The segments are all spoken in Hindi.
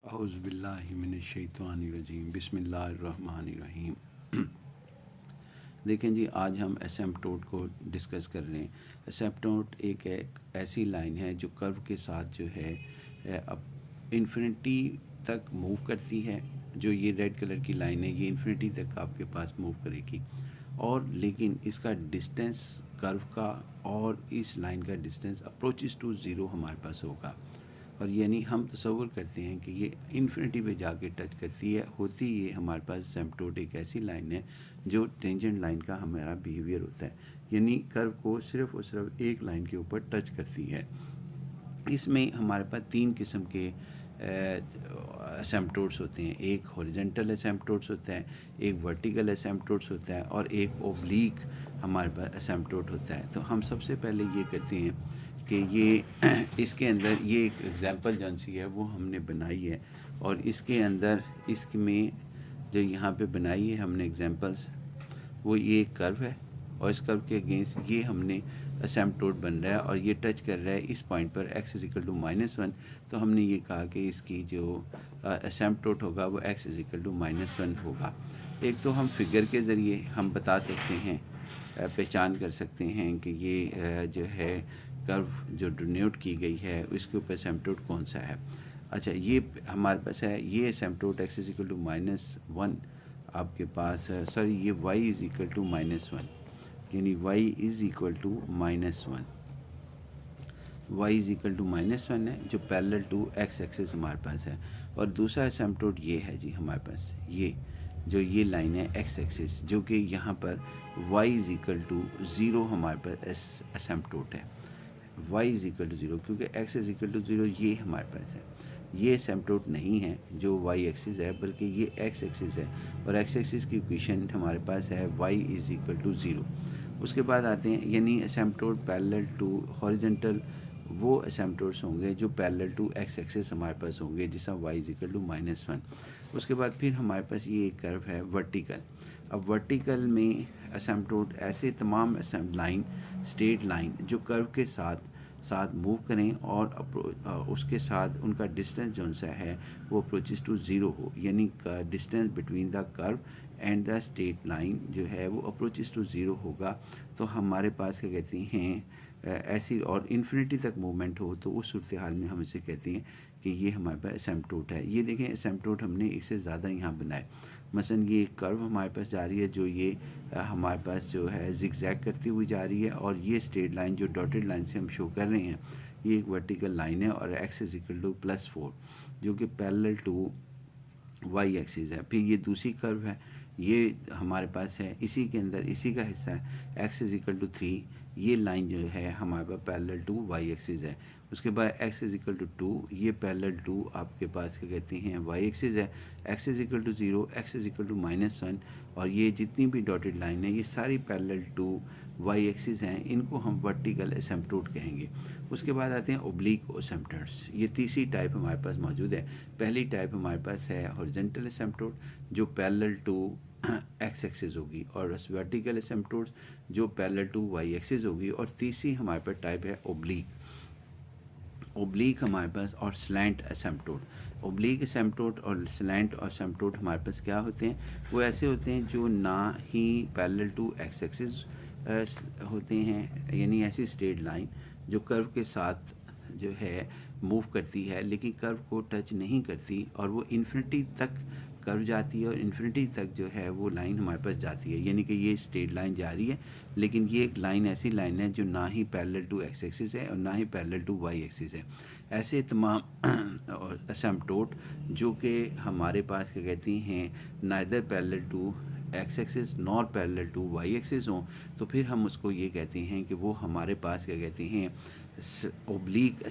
औज़ुबिल्लाहि मिनश्शैतानिर्रजीम बिस्मिल्लाहिर्रहमानिर्रहीम। देखें जी, आज हम एसिम्पटोट को डिस्कस कर रहे हैं। एसिम्पटोट एक ऐसी लाइन है जो कर्व के साथ जो है अब इन्फिनिटी तक मूव करती है। जो ये रेड कलर की लाइन है, ये इन्फिनिटी तक आपके पास मूव करेगी, और लेकिन इसका डिस्टेंस कर्व का और इस लाइन का डिस्टेंस अप्रोचेस टू ज़ीरो हमारे पास होगा। और यानी हम तसव्वुर करते हैं कि ये इन्फिनिटी पे जाके टच करती है। होती ये हमारे पास एसिम्पटोट एक ऐसी लाइन है जो टेंजेंट लाइन का हमारा बिहेवियर होता है, यानी कर्व को सिर्फ और सिर्फ एक लाइन के ऊपर टच करती है। इसमें हमारे पास तीन किस्म के एसिम्पटोट्स होते हैं। एक हॉरिजॉन्टल एसिम्पटोट्स होता है, एक वर्टिकल एसिम्पटोट्स होता है, और एक ओब्लीक हमारे पास एसिम्पटोट होता है। तो हम सबसे पहले ये करते हैं कि ये इसके अंदर ये एक एग्जांपल जौन सी है वो हमने बनाई है, और इसके अंदर इसमें जो यहाँ पे बनाई है हमने एग्जांपल्स, वो ये एक कर्व है, और इस कर्व के अगेंस्ट ये हमने एसिम्पटोट बन रहा है और ये टच कर रहा है इस पॉइंट पर x=-1। तो हमने ये कहा कि इसकी जो एसिम्पटोट होगा वो x=-1 होगा। एक तो हम फिगर के ज़रिए हम बता सकते हैं, पहचान कर सकते हैं कि ये जो है कर्व जो डिनोट की गई है उसके ऊपर एसिम्पटोट कौन सा है। अच्छा, ये हमारे पास है, ये एसिम्पटोट x=-1 आपके पास है, सॉरी ये y=-1, यानी y=-1, y=-1 है जो पैरेलल टू x एक्सिस हमारे पास है। और दूसरा एसिम्पटोट ये है जी हमारे पास, ये लाइन है x एक्सिस, जो कि यहाँ पर y=0 हमारे पास एसिम्पटोट है। y=0 क्योंकि x=0 ये हमारे पास है। ये एसिम्पटोट नहीं है जो y एक्सिस है, बल्कि ये x एक्सिस है, और x एक्सिस की इक्वेशन हमारे पास है y=0। उसके बाद आते हैं, यानी एसिम्पटोट पैरेलल टू हॉरिजॉन्टल वो एसिम्पटोट्स होंगे जो पैरेलल टू x एक्सिस हमारे पास होंगे, जिसका y=-1। उसके बाद फिर हमारे पास ये एक कर्व है वर्टिकल। अब वर्टिकल में एसिम्पटोट ऐसे तमाम लाइन, स्ट्रेट लाइन जो कर्व के साथ मूव करें और उसके साथ उनका डिस्टेंस जो सा है वो अप्रोचेस टू ज़ीरो हो, यानी distance between the curve and the straight line जो है वो अप्रोचेस टू ज़ीरो होगा। तो हमारे पास क्या कहते हैं, ऐसी और इन्फिनिटी तक मूवमेंट हो, तो उस सूरत हाल में हम इसे कहते हैं कि ये हमारे पास एसिम्पटोट है। ये देखें, एसिम्पटोट हमने इससे ज़्यादा यहाँ बनाए। मसलन ये एक कर्व हमारे पास जा रही है, जो ये हमारे पास जो है जिगजैग करती हुई जा रही है, और ये स्ट्रेट लाइन जो डॉटेड लाइन से हम शो कर रहे हैं, ये एक वर्टिकल लाइन है, और x=+4 जो कि पैरेलल टू y एक्सिस है। फिर ये दूसरी कर्व है, ये हमारे पास है, इसी के अंदर इसी का हिस्सा है x=3, ये लाइन जो है हमारे पास पैरेलल टू y एक्सिस है। उसके बाद x=2, ये पैरेलल टू आपके पास क्या कहते हैं y एक्सिस है। x=0, x=-1, और ये जितनी भी डॉटेड लाइन है ये सारी पैरेलल टू y एक्सिस हैं, इनको हम वर्टिकल एसिम्पटोट कहेंगे। उसके बाद आते हैं ओब्लीक एसिम्पटोट्स। ये तीसरी टाइप हमारे पास मौजूद है। पहली टाइप हमारे पास है हॉरिजॉन्टल एसिम्पटोट जो पैरेलल टू x एक्सिस होगी, और वर्टिकल एसिम्पटोट्स जो पैरेलल टू y एक्सिस होगी, और तीसरी हमारे पास टाइप है ओब्लीक हमारे पास और स्लैंट एसिम्पटोट। ओब्लीक एसिम्पटोट और स्लैंट एसिम्पटोट हमारे पास क्या होते हैं, वो ऐसे होते हैं जो ना ही पैरेलल टू x एक्सिस होते हैं, यानी ऐसी स्ट्रेट लाइन जो कर्व के साथ जो है मूव करती है लेकिन कर्व को टच नहीं करती, और वो इन्फिनिटी तक कर्व जाती है, और इन्फिनिटी तक जो है वो लाइन हमारे पास जाती है। यानी कि ये स्ट्रेट लाइन जा रही है, लेकिन ये एक लाइन ऐसी लाइन है जो ना ही पैरेलल टू x एक्सिस है और ना ही पैरेलल टू y एक्सिस है। ऐसे तमाम एसिम्पटोट जो कि हमारे पास क्या कहती हैं neither parallel to x axis nor parallel to y axis हों, तो फिर हम उसको ये कहते हैं कि वो हमारे पास क्या कहते हैं ओब्लीक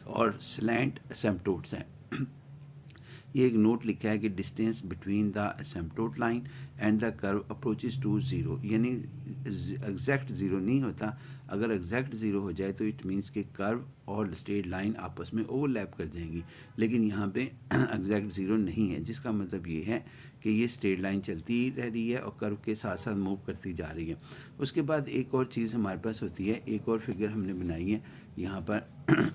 और स्लैंट एसिम्पटोट्स हैं। ये एक नोट लिखा है कि distance between the asymptote line and the curve approaches to zero, यानी एग्जैक्ट ज़ीरो नहीं होता। अगर एग्जैक्ट ज़ीरो हो जाए तो इट मीन्स कि कर्व और स्ट्रेट लाइन आपस में ओवरलैप कर जाएंगी, लेकिन यहाँ पे एग्जैक्ट ज़ीरो नहीं है, जिसका मतलब ये है कि ये स्ट्रेट लाइन चलती रह रही है और कर्व के साथ साथ मूव करती जा रही है। उसके बाद एक और चीज़ हमारे पास होती है, एक और फिगर हमने बनाई है यहाँ पर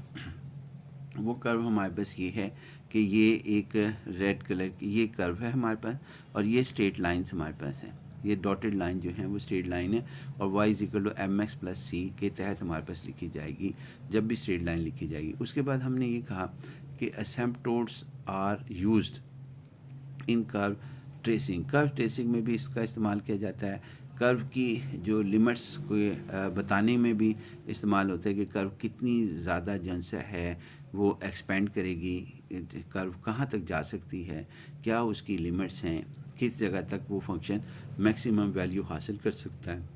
वो कर्व हमारे पास ये है कि ये एक रेड कलर की ये कर्व है हमारे पास और ये स्ट्रेट लाइन्स हमारे पास हैं। ये डॉटेड लाइन जो है वो स्ट्रेट लाइन है और y is equal to m x plus c के तहत हमारे पास लिखी जाएगी जब भी स्ट्रेट लाइन लिखी जाएगी। उसके बाद हमने ये कहा कि asymptotes are used in curve tracing. Curve tracing में भी इसका इस्तेमाल किया जाता है। कर्व की जो लिमिट्स को बताने में भी इस्तेमाल होता है कि कर्व कितनी ज़्यादा जो है वो एक्सपेंड करेगी, कर्व कहाँ तक जा सकती है, क्या उसकी लिमिट्स हैं, किस जगह तक वो फंक्शन मैक्सिमम वैल्यू हासिल कर सकता है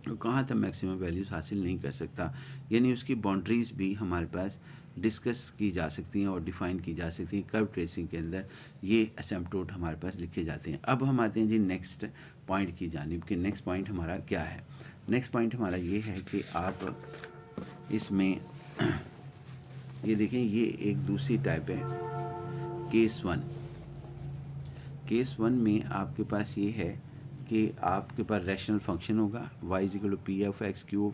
और कहाँ तक मैक्सिमम वैल्यूज़ हासिल नहीं कर सकता, यानी उसकी बाउंड्रीज़ भी हमारे पास डिस्कस की जा सकती हैं और डिफ़ाइन की जा सकती हैं। कर्व ट्रेसिंग के अंदर ये असिम्पटोट हमारे पास लिखे जाते हैं। अब हम आते हैं जी नेक्स्ट पॉइंट की जानिब कि नेक्स्ट पॉइंट हमारा क्या है। नेक्स्ट पॉइंट हमारा ये है कि आप इसमें ये देखें, ये एक दूसरी टाइप है केस वन। केस वन में आपके पास ये है कि आपके पास रैशनल फंक्शन होगा y is equal to p of x q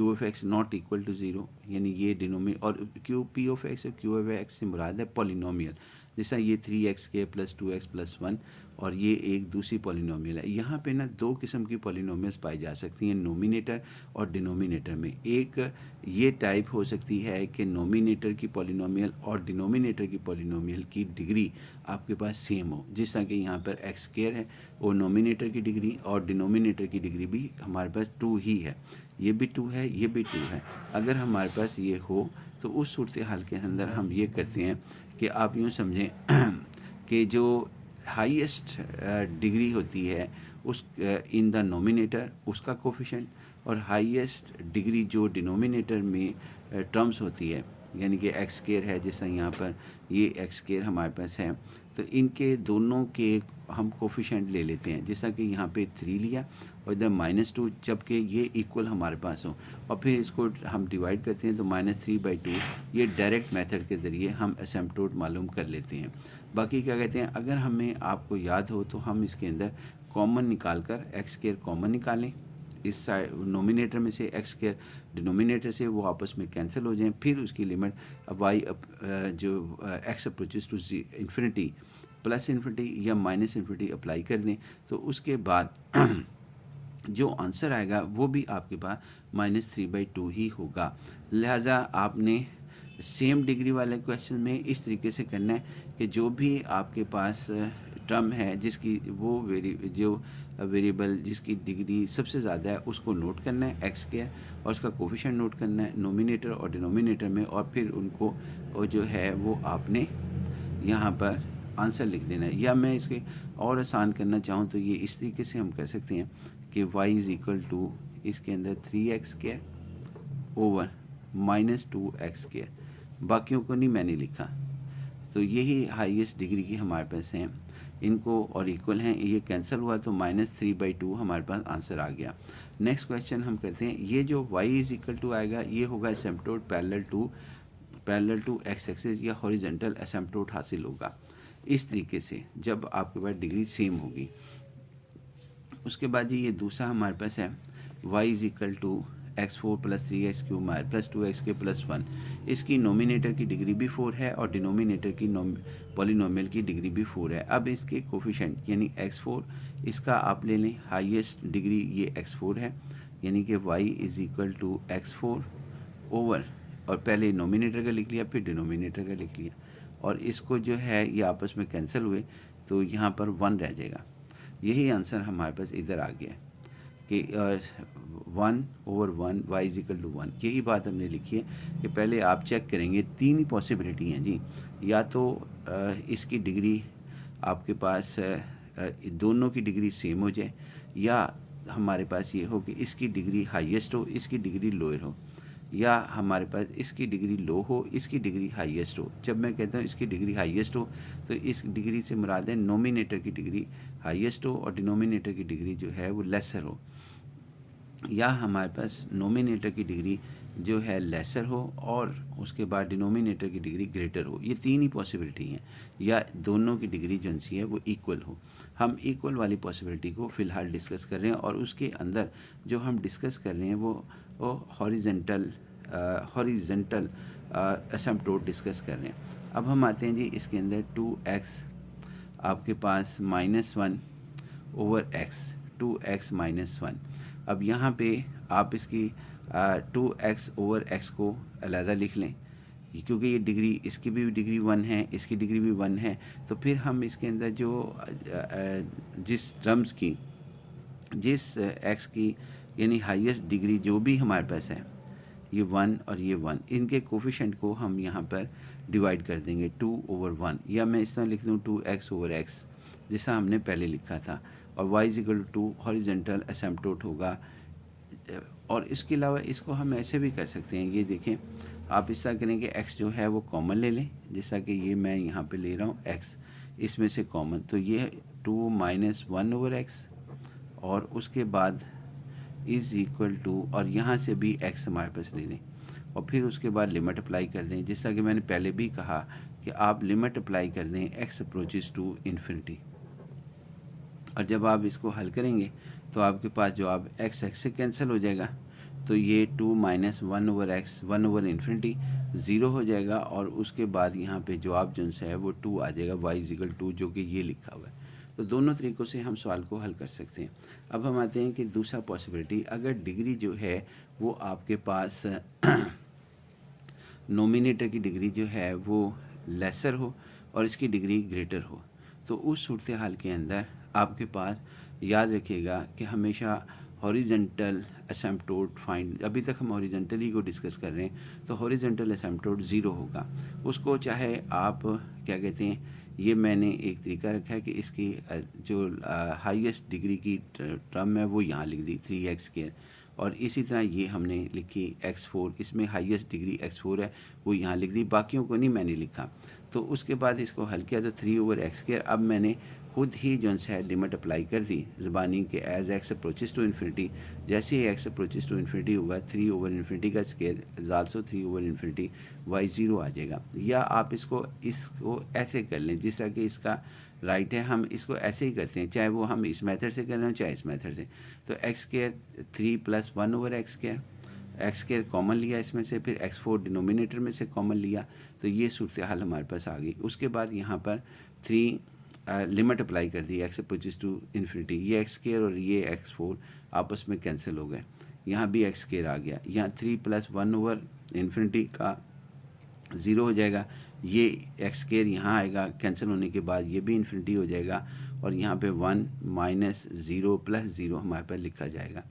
of x not equal to zero, यानी ये डिनोमिनेटर और क्यू पी ऑफ एक्स और क्यू ऑफ एक्स से मुराद है पॉलिनोमियल, जैसा ये 3x² प्लस 2x प्लस 1 और ये एक दूसरी पॉलिनोमियल है। यहाँ पे ना दो किस्म की पॉलिनोमियल्स पाई जा सकती हैं नोमिनेटर और डिनोमिनेटर में। एक ये टाइप हो सकती है कि नोमिनेटर की पॉलिनोमियल और डिनोमिनेटर की पॉलिनोमियल की डिग्री आपके पास सेम हो, जिस तरह कि यहाँ पर x² है वो नोमिनेटर की डिग्री और डिनोमिनेटर की डिग्री भी हमारे पास 2 ही है, ये भी 2 है, ये भी 2 है। अगर हमारे पास ये हो तो उस सूरत हाल के अंदर हम ये करते हैं कि आप यूँ समझें कि जो हाईएस्ट डिग्री होती है उस इन द नोमिनेटर उसका कोफिशिएंट और हाईएस्ट डिग्री जो डिनोमिनेटर में टर्म्स होती है, यानी कि x² है, जैसा यहाँ पर ये x² हमारे पास है, तो इनके दोनों के हम कोफिशिएंट ले लेते हैं, जैसा कि यहाँ पे 3 लिया और इधर -2, जबकि ये इक्वल हमारे पास हो और फिर इसको हम डिवाइड करते हैं तो -3/2 ये डायरेक्ट मेथड के ज़रिए हम असिम्पटोट मालूम कर लेते हैं। बाकी क्या कहते हैं, अगर हमें आपको याद हो तो हम इसके अंदर कॉमन निकाल कर x² कॉमन निकालें, इस साइड नोमिनेटर में से x² डिनोमिनेटर से वो आपस में कैंसिल हो जाएं, फिर उसकी लिमिट y जो x approaches to infinity plus infinity या माइनस इन्फिनिटी अप्लाई कर दें, तो उसके बाद जो आंसर आएगा वो भी आपके पास -3/2 ही होगा। लिहाजा आपने सेम डिग्री वाले क्वेश्चन में इस तरीके से करना है कि जो भी आपके पास टर्म है जिसकी वो वेरिएबल जिसकी डिग्री सबसे ज़्यादा है उसको नोट करना है x² और उसका कोफिशिएंट नोट करना है नोमिनेटर और डिनोमिनेटर में, और फिर उनको जो है वो आपने यहाँ पर आंसर लिख देना है। या मैं इसके और आसान करना चाहूँ तो ये इस तरीके से हम कर सकते हैं कि y इज इक्वल टू इसके अंदर 3x² ओवर -2x², बाकियों को नहीं मैंने लिखा, तो यही हाईएस्ट डिग्री की हमारे पास हैं, इनको और इक्वल हैं, ये कैंसिल हुआ तो -3/2 हमारे पास आंसर आ गया। नेक्स्ट क्वेश्चन हम करते हैं, ये जो y इज इक्वल टू आएगा ये होगा असिम्पटोट पैरेलल टू x एक्सिस या हॉरिजॉन्टल असिम्पटोट हासिल होगा इस तरीके से जब आपके पास डिग्री सेम होगी। उसके बाद ये दूसरा हमारे पास है y is equal to x4 plus 3x³ plus 2x² plus 1, इसकी नोमिनेटर की डिग्री भी 4 है और डिनोमिनेटर की पॉलिनोमियल की डिग्री भी 4 है। अब इसके कोफिशिएंट यानी x4 इसका आप ले लें, हाईएस्ट डिग्री ये x4 है, यानी कि y is equal to x4 over, और पहले नोमिनेटर का लिख लिया फिर डिनोमिनेटर का लिख लिया, और इसको जो है ये आपस में कैंसिल हुए तो यहाँ पर 1 रह जाएगा। यही आंसर हमारे पास इधर आ गया कि 1/1 y इज इक्वल टू 1। यही बात हमने लिखी है कि पहले आप चेक करेंगे, 3 ही पॉसिबिलिटी हैं जी, या तो इसकी डिग्री आपके पास दोनों की डिग्री सेम हो जाए, या हमारे पास ये हो कि इसकी डिग्री हाईएस्ट हो इसकी डिग्री लोअर हो, या हमारे पास इसकी डिग्री लो हो इसकी डिग्री हाईएस्ट हो। जब मैं कहता हूँ इसकी डिग्री हाईएस्ट हो तो इस डिग्री से मुराद है नोमिनेटर की डिग्री हाईएस्ट हो और डिनोमिनेटर की डिग्री जो है वो लेसर हो, या हमारे पास नोमिनेटर की डिग्री जो है लेसर हो और उसके बाद डिनोमिनेटर की डिग्री ग्रेटर हो। ये 3 ही पॉसिबिलिटी हैं, या दोनों की डिग्री जो सी है वो इक्वल हो। हम इक्वल वाली पॉसिबिलिटी को फ़िलहाल डिस्कस कर रहे हैं, और उसके अंदर जो हम डिस्कस कर रहे हैं वो हॉरिजॉन्टल असिम्पटोट डिस्कस कर रहे हैं। अब हम आते हैं जी इसके अंदर 2x आपके पास -1 ओवर x, 2x -1। अब यहाँ पे आप इसकी 2x ओवर x को अलहदा लिख लें, क्योंकि ये डिग्री, इसकी भी डिग्री 1 है, इसकी डिग्री भी 1 है। तो फिर हम इसके अंदर जो जिस टर्म्स की, जिस x की यानी हाईएस्ट डिग्री जो भी हमारे पास है, ये 1 और ये 1, इनके कोफिशेंट को हम यहाँ पर डिवाइड कर देंगे 2 ओवर 1, या मैं इस तरह लिख दूँ 2x ओवर x जैसा हमने पहले लिखा था, और y इक्वल टू हॉरिजॉन्टल एसिम्पटोट होगा। और इसके अलावा इसको हम ऐसे भी कर सकते हैं, ये देखें आप इस तरह करें कि x जो है वो कॉमन ले लें, जैसा कि ये मैं यहाँ पे ले रहा हूँ x, इसमें से कॉमन, तो ये 2 - 1 ओवर x, और उसके बाद इज़ इक्वल टू, और यहाँ से भी x हमारे पास ले लें, और फिर उसके बाद लिमिट अप्लाई कर दें। जैसा कि मैंने पहले भी कहा कि आप लिमिट अप्लाई कर दें x अप्रोचेस टू इन्फिनिटी, और जब आप इसको हल करेंगे तो आपके पास जो आप x से कैंसिल हो जाएगा, तो ये 2 - 1 ओवर x, 1 ओवर इन्फिनिटी 0 हो जाएगा, और उसके बाद यहाँ पे जवाब जो है वो 2 आ जाएगा, y इक्वल 2, जो कि ये लिखा हुआ है। तो दोनों तरीक़ों से हम सवाल को हल कर सकते हैं। अब हम आते हैं कि दूसरा पॉसिबिलिटी, अगर डिग्री जो है वो आपके पास नोमिनेटर की डिग्री जो है वो लेसर हो और इसकी डिग्री ग्रेटर हो, तो उस सूरत हाल के अंदर आपके पास याद रखिएगा कि हमेशा हॉरिजॉन्टल एसिम्पटोट फाइंड, अभी तक हम हॉरिजॉन्टली को डिस्कस कर रहे हैं, तो हॉरिजॉन्टल एसिम्पटोट 0 होगा। उसको चाहे आप क्या कहते हैं, ये मैंने एक तरीका रखा है कि इसकी जो हाईएस्ट डिग्री की टर्म है वो यहाँ लिख दी 3x², और इसी तरह ये हमने लिखी x4, इसमें हाईएस्ट डिग्री x4 है वो यहाँ लिख दी, बाकियों को नहीं मैंने लिखा। तो उसके बाद इसको हल किया तो 3 ओवर x², अब मैंने खुद ही जो है लिमिट अप्लाई कर दी ज़बानी के as x approaches to infinity, जैसे ही x अप्रोचेस टू इन्फिनिटी होगा 3 ओवर इन्फिनिटी का square is also 3 over infinity, y 0 आ जाएगा। या आप इसको ऐसे कर लें जिस तरह कि इसका राइट है, हम इसको ऐसे ही करते हैं, चाहे वो हम इस मेथड से कर रहे हो चाहे इस मेथड से। तो x² 3 + 1 ओवर x² कॉमन लिया इसमें से, फिर x4 डिनोमिनेटर में से कॉमन लिया, तो ये सूरत हाल हमारे पास आ गई। उसके बाद यहाँ पर 3 लिमिट अप्लाई कर दी x अप्रोचेस टू इन्फिनिटी, ये x² और ये x4 आपस में कैंसिल हो गए, यहाँ भी x² आ गया, यहाँ 3 + 1 ओवर इन्फिनिटी का 0 हो जाएगा, ये x² यहाँ आएगा, कैंसिल होने के बाद ये भी इन्फिनिटी हो जाएगा, और यहाँ पे 1 - 0 + 0 हमारे पास लिखा जाएगा,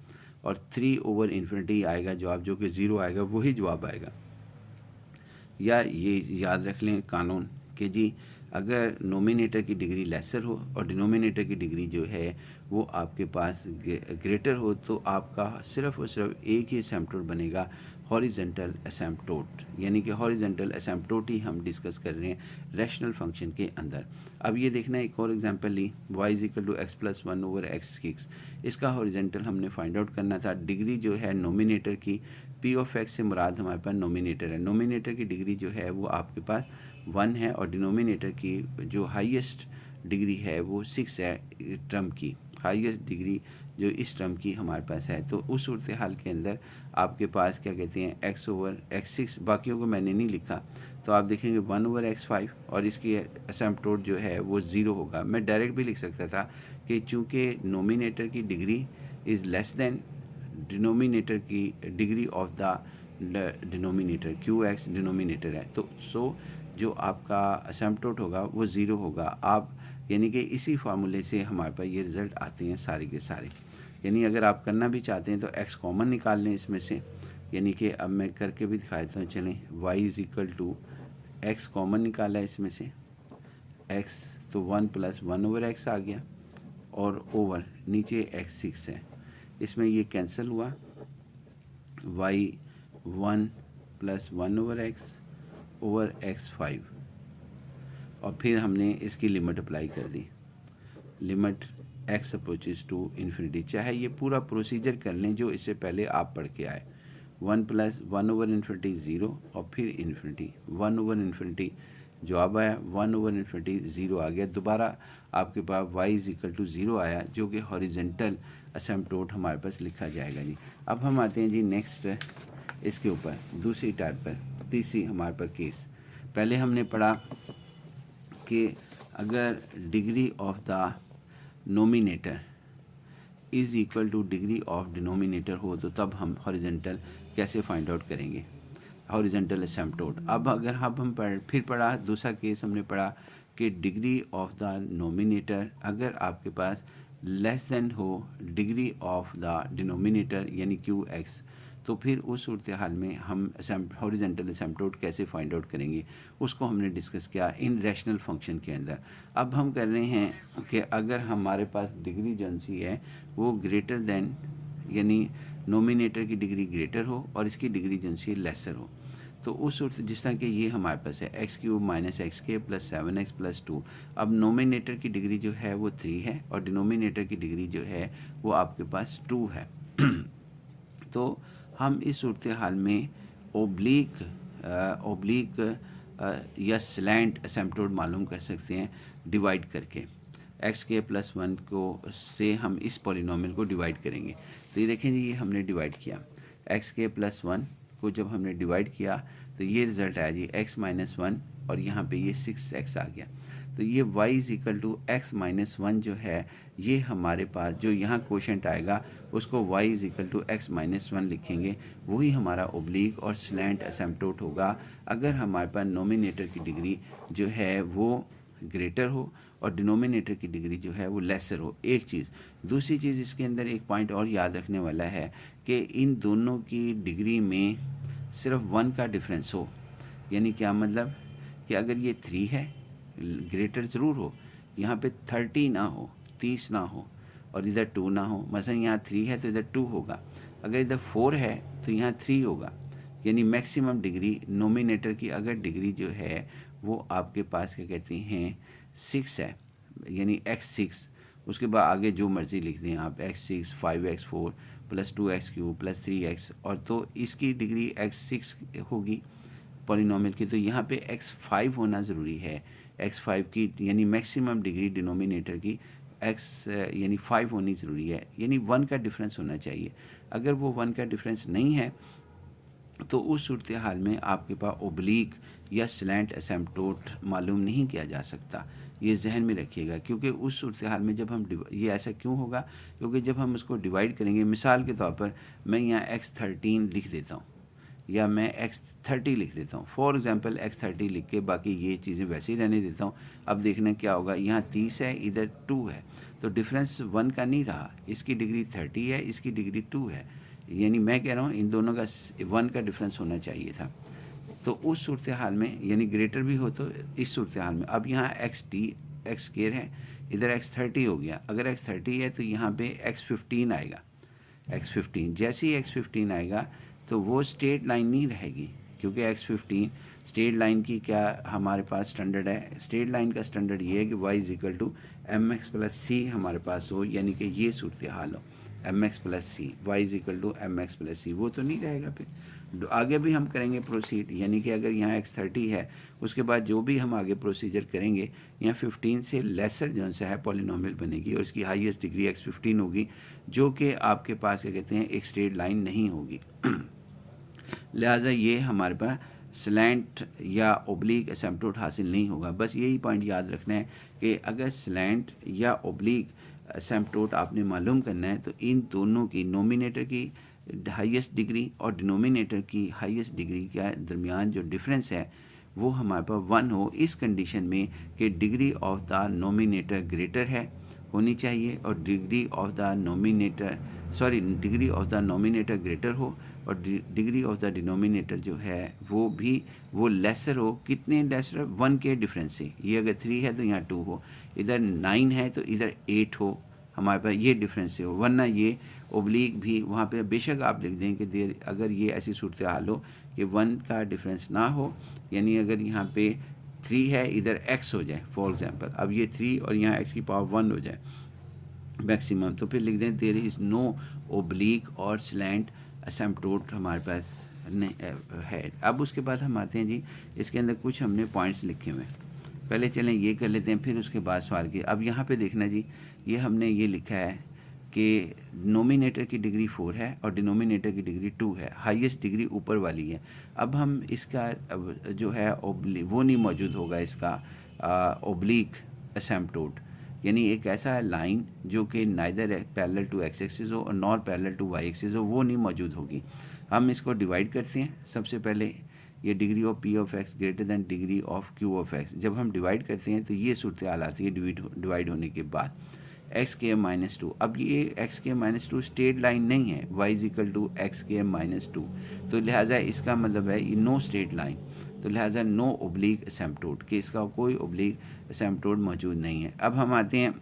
और 3 ओवर इन्फिनिटी आएगा जवाब, जो कि 0 आएगा वही जवाब आएगा। या ये याद रख लें कानून कि जी अगर नोमिनेटर की डिग्री लेसर हो और डिनोमिनेटर की डिग्री जो है वो आपके पास ग्रेटर हो, तो आपका सिर्फ और सिर्फ एक ही एसिम्पटोट बनेगा, हॉरिजॉन्टल एसिम्पटोट, यानी कि हॉरिजॉन्टल एसिम्पटोट ही हम डिस्कस कर रहे हैं रैशनल फंक्शन के अंदर। अब ये देखना एक और एग्जांपल ली, y equal to x + 1 over x6, इसका हॉरिजॉन्टल हमने फाइंड आउट करना था। डिग्री जो है नोमिनेटर की, p ऑफ x से मुराद हमारे पास नोमिनेटर है, नोमिनेटर की डिग्री जो है वो आपके पास 1 है, और डिनोमिनेटर की जो हाईएस्ट डिग्री है वो 6 है, टर्म की हाईएस्ट डिग्री जो इस टर्म की हमारे पास है। तो उस सूरत हाल के अंदर आपके पास क्या कहते हैं x ओवर x6, बाकियों को मैंने नहीं लिखा, तो आप देखेंगे 1 ओवर x5, और इसकी एसिम्पटोट जो है वो 0 होगा। मैं डायरेक्ट भी लिख सकता था कि चूँकि नोमिनेटर की degree is less than denominator की degree of the denominator, qx denominator है, तो सो जो आपका एसिम्पटोट होगा वो 0 होगा। आप यानी कि इसी फार्मूले से हमारे पास ये रिज़ल्ट आते हैं सारे के सारे। यानी अगर आप करना भी चाहते हैं तो x कॉमन निकाल लें इसमें से, यानी कि अब मैं करके भी दिखा देता हूँ, चलें y equal to x common निकाला है इसमें से, x तो 1 + 1 ओवर x आ गया, और ओवर नीचे x6 है, इसमें ये कैंसिल हुआ, y 1 + 1 over x over x5, और फिर हमने इसकी लिमिट अप्लाई कर दी, limit x approaches to infinity. चाहे ये पूरा प्रोसीजर कर लें जो इससे पहले आप पढ़ के आए, 1 + 1 ओवर इन्फिनिटी 0, और फिर इन्फिनिटी 1 ओवर इन्फिनिटी जवाब आया, 1 ओवर इन्फिनिटी 0 आ गया, दोबारा आपके पास y इक्वल टू 0 आया, जो कि हॉरिजॉन्टल एसिम्पटोट हमारे पास लिखा जाएगा जी। अब हम आते हैं जी नेक्स्ट इसके ऊपर दूसरी टाइप पर, तीसरी हमारे पास केस। पहले हमने पढ़ा कि अगर degree of the nominator is equal two degree of denominator हो तो तब हम हॉरिजेंटल कैसे फाइंड आउट करेंगे, हॉरिजेंटल एसिम्पटोट। अब अगर हम फिर पढ़ा दूसरा केस हमने पढ़ा कि डिग्री ऑफ द नोमिनेटर अगर आपके पास लेस देन हो डिग्री ऑफ द डिनोमिनेटर यानी क्यू एक्स, तो फिर उस सूरत हाल में हम हॉरिजेंटल एसिम्पटोट कैसे फाइंड आउट करेंगे उसको हमने डिस्कस किया इन रैशनल फंक्शन के अंदर। अब हम कर रहे हैं कि अगर हमारे पास डिग्री जो सी है वो ग्रेटर देन यानी नोमिनेटर की डिग्री ग्रेटर हो और इसकी डिग्री जो सी लेसर हो, तो उस सूरत जिस तरह कि ये हमारे पास है एक्स क्यूब माइनस एक्स के प्लस 7x प्लस 2। अब नोमिनेटर की डिग्री जो है वो 3 है और डिनोमिनेटर की डिग्री जो है वो आपके पास 2 है। तो हम इस सूरत हाल में ओब्लिक या स्लैंट एसिम्पटोट मालूम कर सकते हैं डिवाइड करके। एक्स के प्लस 1 को से हम इस पॉलिनोमियल को डिवाइड करेंगे। तो ये देखें जी, ये हमने डिवाइड किया एक्स के प्लस 1 को जब हमने डिवाइड किया तो ये रिजल्ट आया जी x माइनस 1 और यहाँ पे ये 6x आ गया। तो ये y is equal to x minus 1 जो है ये हमारे पास जो यहाँ क्वोशंट आएगा उसको y is equal to x minus 1 लिखेंगे, वही हमारा ओब्लिक और स्लैंट एसिम्पटोट होगा अगर हमारे पास नोमिनेटर की डिग्री जो है वो ग्रेटर हो और डिनोमिनेटर की डिग्री जो है वो लेसर हो। एक चीज़, दूसरी चीज़ इसके अंदर एक पॉइंट और याद रखने वाला है कि इन दोनों की डिग्री में सिर्फ 1 का डिफरेंस हो। यानी क्या मतलब कि अगर ये 3 है ग्रेटर ज़रूर हो, यहाँ पे 30 ना हो 30 ना हो और इधर 2 ना हो। मसलन यहाँ 3 है तो इधर 2 होगा, अगर इधर 4 है तो यहाँ 3 होगा। यानी मैक्सिमम डिग्री नोमिनेटर की अगर डिग्री जो है वो आपके पास क्या कहते हैं 6 है यानी x6, उसके बाद आगे जो मर्जी लिख दें आप x6 5x4 plus 2x³ plus 3x, और तो इसकी डिग्री x6 होगी पॉलिनोमियल की, तो यहाँ पे x5 होना ज़रूरी है। x5 की यानी मैक्सिमम डिग्री डिनोमिनेटर की x यानी 5 होनी ज़रूरी है, यानी 1 का डिफरेंस होना चाहिए। अगर वो 1 का डिफरेंस नहीं है तो उस सूरत हाल में आपके पास ओब्लिक या स्लैंट एसिम्पटोट मालूम नहीं किया जा सकता। ये जहन में रखिएगा, क्योंकि उस सूरत हाल में जब हम ये ऐसा क्यों होगा, क्योंकि जब हम उसको डिवाइड करेंगे, मिसाल के तौर पर मैं यहाँ x13 लिख देता हूँ या मैं x30 लिख देता हूँ, फॉर एग्जांपल x30 लिख के बाकी ये चीज़ें वैसे ही रहने देता हूँ। अब देखना क्या होगा, यहाँ 30 है इधर 2 है, तो डिफरेंस 1 का नहीं रहा, इसकी डिग्री 30 है इसकी डिग्री 2 है, यानी मैं कह रहा हूँ इन दोनों का 1 का डिफरेंस होना चाहिए था। तो उस सूरत हाल में यानी ग्रेटर भी हो तो इस सूरत हाल में अब यहाँ x स्क्वायर है, इधर x30 हो गया, अगर x30 है तो यहाँ पे x15 आएगा। x15 जैसे ही x15 आएगा तो वो स्ट्रेट लाइन नहीं रहेगी, क्योंकि x15 स्ट्रेट लाइन की क्या हमारे पास स्टैंडर्ड है, स्ट्रेट लाइन का स्टैंडर्ड ये है कि y is equal to mx plus c हमारे पास हो, यानी कि ये सूरत हाल हो mx plus c, y is equal to mx plus c, वो तो नहीं रहेगा। फिर आगे भी हम करेंगे प्रोसीड, यानी कि अगर यहाँ x30 है उसके बाद जो भी हम आगे प्रोसीजर करेंगे यहाँ 15 से लेसर जो सा है पॉलिनोमियल बनेगी और इसकी हाईएस्ट डिग्री x15 होगी, जो कि आपके पास क्या कहते हैं एक स्ट्रेट लाइन नहीं होगी। लिहाजा ये हमारे पास स्लैंट या ओब्लिक एसिम्पटोट हासिल नहीं होगा। बस यही पॉइंट याद रखना है कि अगर स्लैंट या ओब्लिक एसिम्पटोट आपने मालूम करना है तो इन दोनों की नोमिनेटर की हाईएस्ट डिग्री और डिनोमिनेटर की हाईएस्ट डिग्री के दरमियान जो डिफरेंस है वो हमारे पास 1 हो, इस कंडीशन में कि degree of the nominator greater है होनी चाहिए और degree of the nominator greater हो और डिग्री ऑफ द डिनोमिनेटर जो है वो लेसर हो। कितने लेसर? 1 के डिफरेंस से। ये अगर 3 है तो यहाँ 2 हो, इधर 9 है तो इधर 8 हो, हमारे पास ये डिफरेंस से हो, वरना ये ओब्लिक भी वहाँ पे बेशक आप लिख दें कि अगर ये ऐसी सूरत हाल हो कि 1 का डिफरेंस ना हो, यानी अगर यहाँ पे 3 है इधर x हो जाए फॉर एग्जांपल, अब ये 3 और यहाँ x की पावर 1 हो जाए मैक्सिमम, तो फिर लिख दें देयर इज़ नो ओब्लिक और स्लैंट एसिम्पटोट हमारे पास है। अब उसके बाद हम आते हैं जी, इसके अंदर कुछ हमने पॉइंट्स लिखे हुए हैं, पहले चलें ये कर लेते हैं फिर उसके बाद सवाल के। अब यहाँ पे देखना जी, ये हमने ये लिखा है कि नोमिनेटर की डिग्री 4 है और डिनोमिनेटर की डिग्री 2 है, हाईएस्ट डिग्री ऊपर वाली है। अब हम इसका जो है वो नहीं मौजूद होगा, इसका ओब्लिक एसिम्पटोट, यानी एक ऐसा लाइन जो कि neither parallel to x axis हो और nor parallel to y axis हो, वो नहीं मौजूद होगी। हम इसको डिवाइड करते हैं। सबसे पहले ये degree of P of x greater than degree of Q of x, जब हम डिवाइड करते हैं तो ये सूरत हाल आती है डिवाइड होने के बाद एक्स के एम माइनस टू। अब ये एक्स के m minus two straight line नहीं है, y is equal to x के एम माइनस टू, तो लिहाजा इसका मतलब है ये नो स्ट्रेट लाइन, तो लिहाजा नो ओब्लिक एसिम्पटोट, कि इसका कोई ओब्लिक एसिम्पटोट मौजूद नहीं है। अब हम आते हैं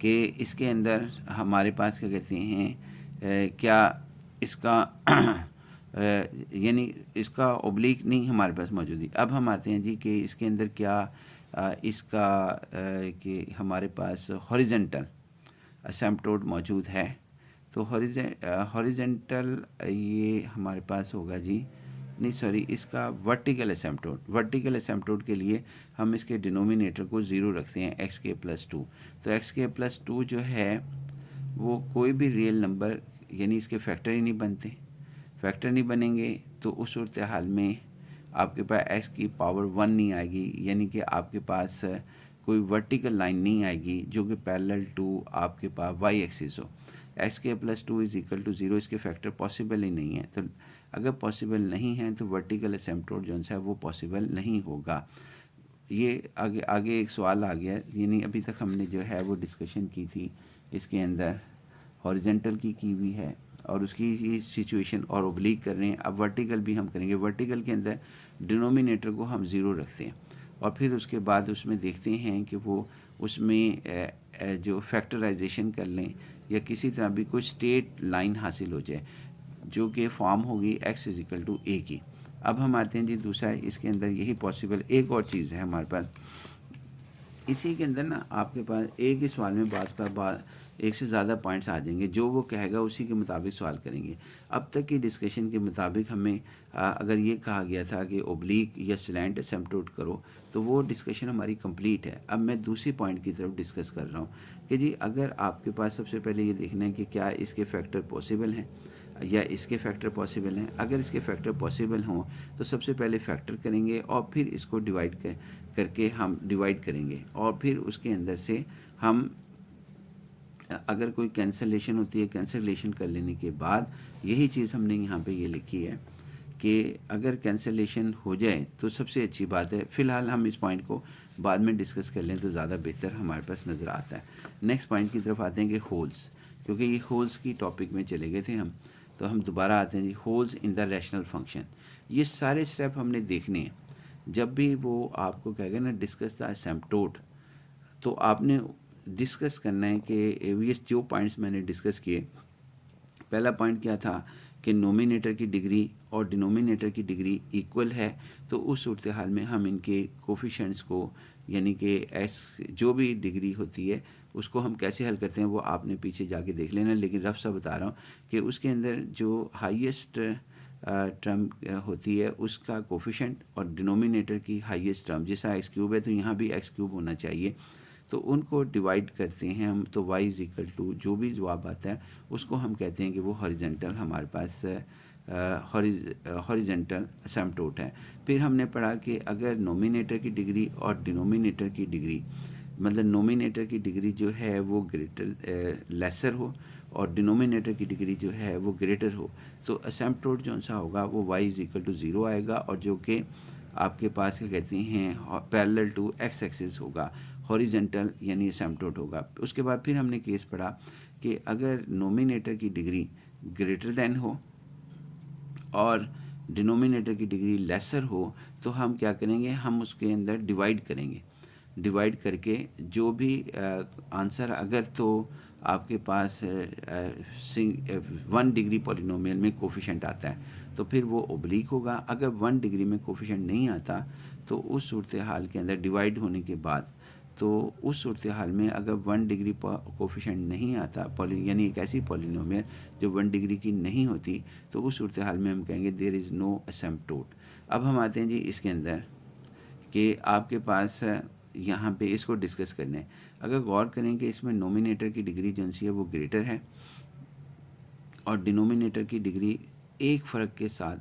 कि इसके अंदर हमारे पास क्या कहते हैं, क्या इसका यानी इसका ओब्लिक नहीं हमारे पास मौजूद है। अब हम आते हैं जी कि इसके अंदर क्या इसका कि हमारे पास हॉरिजेंटल एसिम्पटोट मौजूद है। तो हॉरिजेंटल ये हमारे पास होगा जी, नहीं सॉरी, इसका वर्टिकल एसिम्पटोट। वर्टिकल एसिम्पटोट के लिए हम इसके डिनोमिनेटर को 0 रखते हैं, एक्स के प्लस 2। तो एक्स के प्लस 2 जो है वो कोई भी रियल नंबर, यानी इसके फैक्टर ही नहीं बनते। फैक्टर नहीं बनेंगे तो उस सूरत हाल में आपके पास एक्स की पावर 1 नहीं आएगी, यानी कि आपके पास कोई वर्टिकल लाइन नहीं आएगी जो कि पैरेलल टू आपके पास वाई एक्सिस हो। एक्स के प्लस 2 इज इक्वल टू 0, इसके फैक्टर पॉसिबल ही नहीं है। तो अगर पॉसिबल नहीं है तो वर्टिकल एसिम्पटोट जो है वो पॉसिबल नहीं होगा। ये आगे एक सवाल आ गया, यानी अभी तक हमने जो है वो डिस्कशन की थी, इसके अंदर हॉरिजेंटल की हुई है और उसकी सिचुएशन और ओब्लिक कर रहे हैं। अब वर्टिकल भी हम करेंगे। वर्टिकल के अंदर डिनोमिनेटर को हम 0 रखते हैं और फिर उसके बाद उसमें देखते हैं कि वो उसमें जो फैक्टराइजेशन कर लें या किसी तरह भी कोई स्ट्रेट लाइन हासिल हो जाए जो कि फॉर्म होगी एक्स इज इक्वल टू ए की। अब हम आते हैं जी दूसरा, इसके अंदर यही पॉसिबल एक और चीज़ है हमारे पास। इसी के अंदर ना आपके पास एक ही सवाल में बाद एक से ज़्यादा पॉइंट्स आ जाएंगे, जो वो कहेगा उसी के मुताबिक सवाल करेंगे। अब तक की डिस्कशन के मुताबिक हमें अगर ये कहा गया था कि ओब्लिक या स्लैंट एसिम्पटोट करो, तो वो डिस्कशन हमारी कंप्लीट है। अब मैं दूसरी पॉइंट की तरफ डिस्कस कर रहा हूँ कि जी अगर आपके पास सबसे पहले ये देखना है कि क्या इसके फैक्टर पॉसिबल हैं या इसके फैक्टर पॉसिबल हैं। अगर इसके फैक्टर पॉसिबल हों तो सबसे पहले फैक्टर करेंगे और फिर इसको डिवाइड करके हम डिवाइड करेंगे और फिर उसके अंदर से हम अगर कोई कैंसलेशन होती है, कैंसलेशन कर लेने के बाद यही चीज़ हमने यहाँ पे ये लिखी है कि अगर कैंसलेशन हो जाए तो सबसे अच्छी बात है। फ़िलहाल हम इस पॉइंट को बाद में डिस्कस कर लें तो ज़्यादा बेहतर हमारे पास नज़र आता है। नेक्स्ट पॉइंट की तरफ आते हैं कि होल्स, क्योंकि ये होल्स की टॉपिक में चले गए थे हम, तो हम दोबारा आते हैं जी holes in the rational function. ये सारे स्टेप हमने देखने हैं। जब भी वो आपको कहेगा ना डिस्कस द एसिम्पटोट, तो आपने डिस्कस करना है कि ये जो पॉइंट्स मैंने डिस्कस किए। पहला पॉइंट क्या था कि नोमिनेटर की डिग्री और डिनोमिनेटर की डिग्री इक्वल है, तो उस सूरत हाल में हम इनके कोफिशेंट्स को, यानी कि एस जो भी डिग्री होती है उसको हम कैसे हल करते हैं वो आपने पीछे जाके देख लेना, लेकिन रफ सा बता रहा हूँ कि उसके अंदर जो हाईएस्ट टर्म होती है उसका कोफिशेंट और डिनोमिनेटर की हाईएस्ट टर्म, जैसा एक्स क्यूब है तो यहाँ भी एक्स क्यूब होना चाहिए, तो उनको डिवाइड करते हैं हम, तो y इज इक्वल टू जो भी जवाब आता है उसको हम कहते हैं कि वो हॉरिजेंटल हमारे पास हॉरिजेंटल एसिम्पटोट है। फिर हमने पढ़ा कि अगर नोमिनेटर की डिग्री और डिनोमिनेटर की डिग्री, मतलब नोमिनेटर की डिग्री जो है वो ग्रेटर लेसर हो और डिनोमिनेटर की डिग्री जो है वो ग्रेटर हो, तो एसिम्पटोट जो सा होगा वो y इज इक्वल टू 0 आएगा और जो कि आपके पास क्या कहते हैं पैरेलल टू एक्स एक्सिस होगा, हॉरिजेंटल यानी एसिम्पटोट होगा। उसके बाद फिर हमने केस पढ़ा कि अगर नोमिनेटर की डिग्री ग्रेटर देन हो और डिनोमिनेटर की डिग्री लेसर हो, तो हम क्या करेंगे, हम उसके अंदर डिवाइड करेंगे। डिवाइड करके जो भी आंसर, अगर तो आपके पास 1 डिग्री पॉलिनोमियल में कोफिशेंट आता है तो फिर वो ओब्लिक होगा। अगर 1 डिग्री में कोफिशेंट नहीं आता तो उस सूरत हाल के अंदर डिवाइड होने के बाद, तो उस सूरत हाल में अगर 1 डिग्री कोफिशेंट नहीं आता, यानी एक ऐसी पॉलिनोमियल जो 1 डिग्री की नहीं होती, तो उस सूरत हाल में हम कहेंगे देयर इज़ नो एसिम्पटोट। अब हम आते हैं जी इसके अंदर कि आपके पास यहाँ पे इसको डिस्कस करना है। अगर गौर करें कि इसमें नोमिनेटर की डिग्री जो है वो ग्रेटर है और डिनोमिनेटर की डिग्री एक फ़र्क के साथ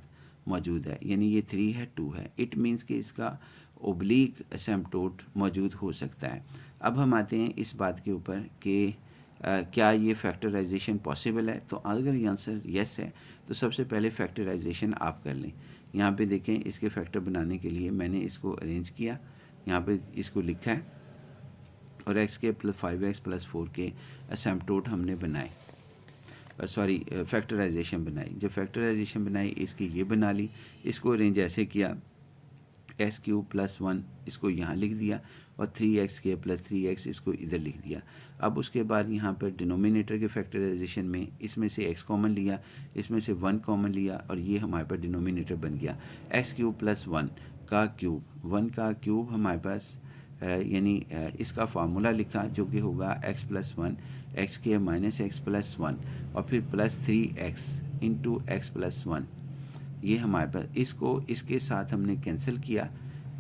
मौजूद है, यानी ये 3 है 2 है, इट मीन्स कि इसका ओब्लिक एसिम्पटोट मौजूद हो सकता है। अब हम आते हैं इस बात के ऊपर कि क्या ये फैक्टराइजेशन पॉसिबल है। तो अगर ये आंसर यस है तो सबसे पहले फैक्टराइजेशन आप कर लें। यहाँ पे देखें, इसके फैक्टर बनाने के लिए मैंने इसको अरेंज किया, यहाँ पे इसको लिखा है और एक्स के प्लस 5x प्लस 4 के एसिम्पटोट हमने बनाए, सॉरी फैक्टराइजेशन बनाई। जब फैक्टराइजेशन बनाई इसकी ये बना ली, इसको अरेंज ऐसे किया एक्स क्यूब प्लस 1 इसको यहाँ लिख दिया और 3x प्लस 3x इसको इधर लिख दिया। अब उसके बाद यहाँ पर डिनोमिनेटर के फैक्टराइजेशन में इसमें से x कॉमन लिया, इसमें से 1 कॉमन लिया और ये हमारे पास डिनोमिनेटर बन गया एक्स क्यूब प्लस 1 का क्यूब, 1 का क्यूब हमारे पास यानी इसका फार्मूला लिखा जो कि होगा x प्लस 1 एक्स के माइनस एक्स प्लस 1 और फिर plus 3x into x plus 1। ये हमारे पास इसको इसके साथ हमने कैंसिल किया।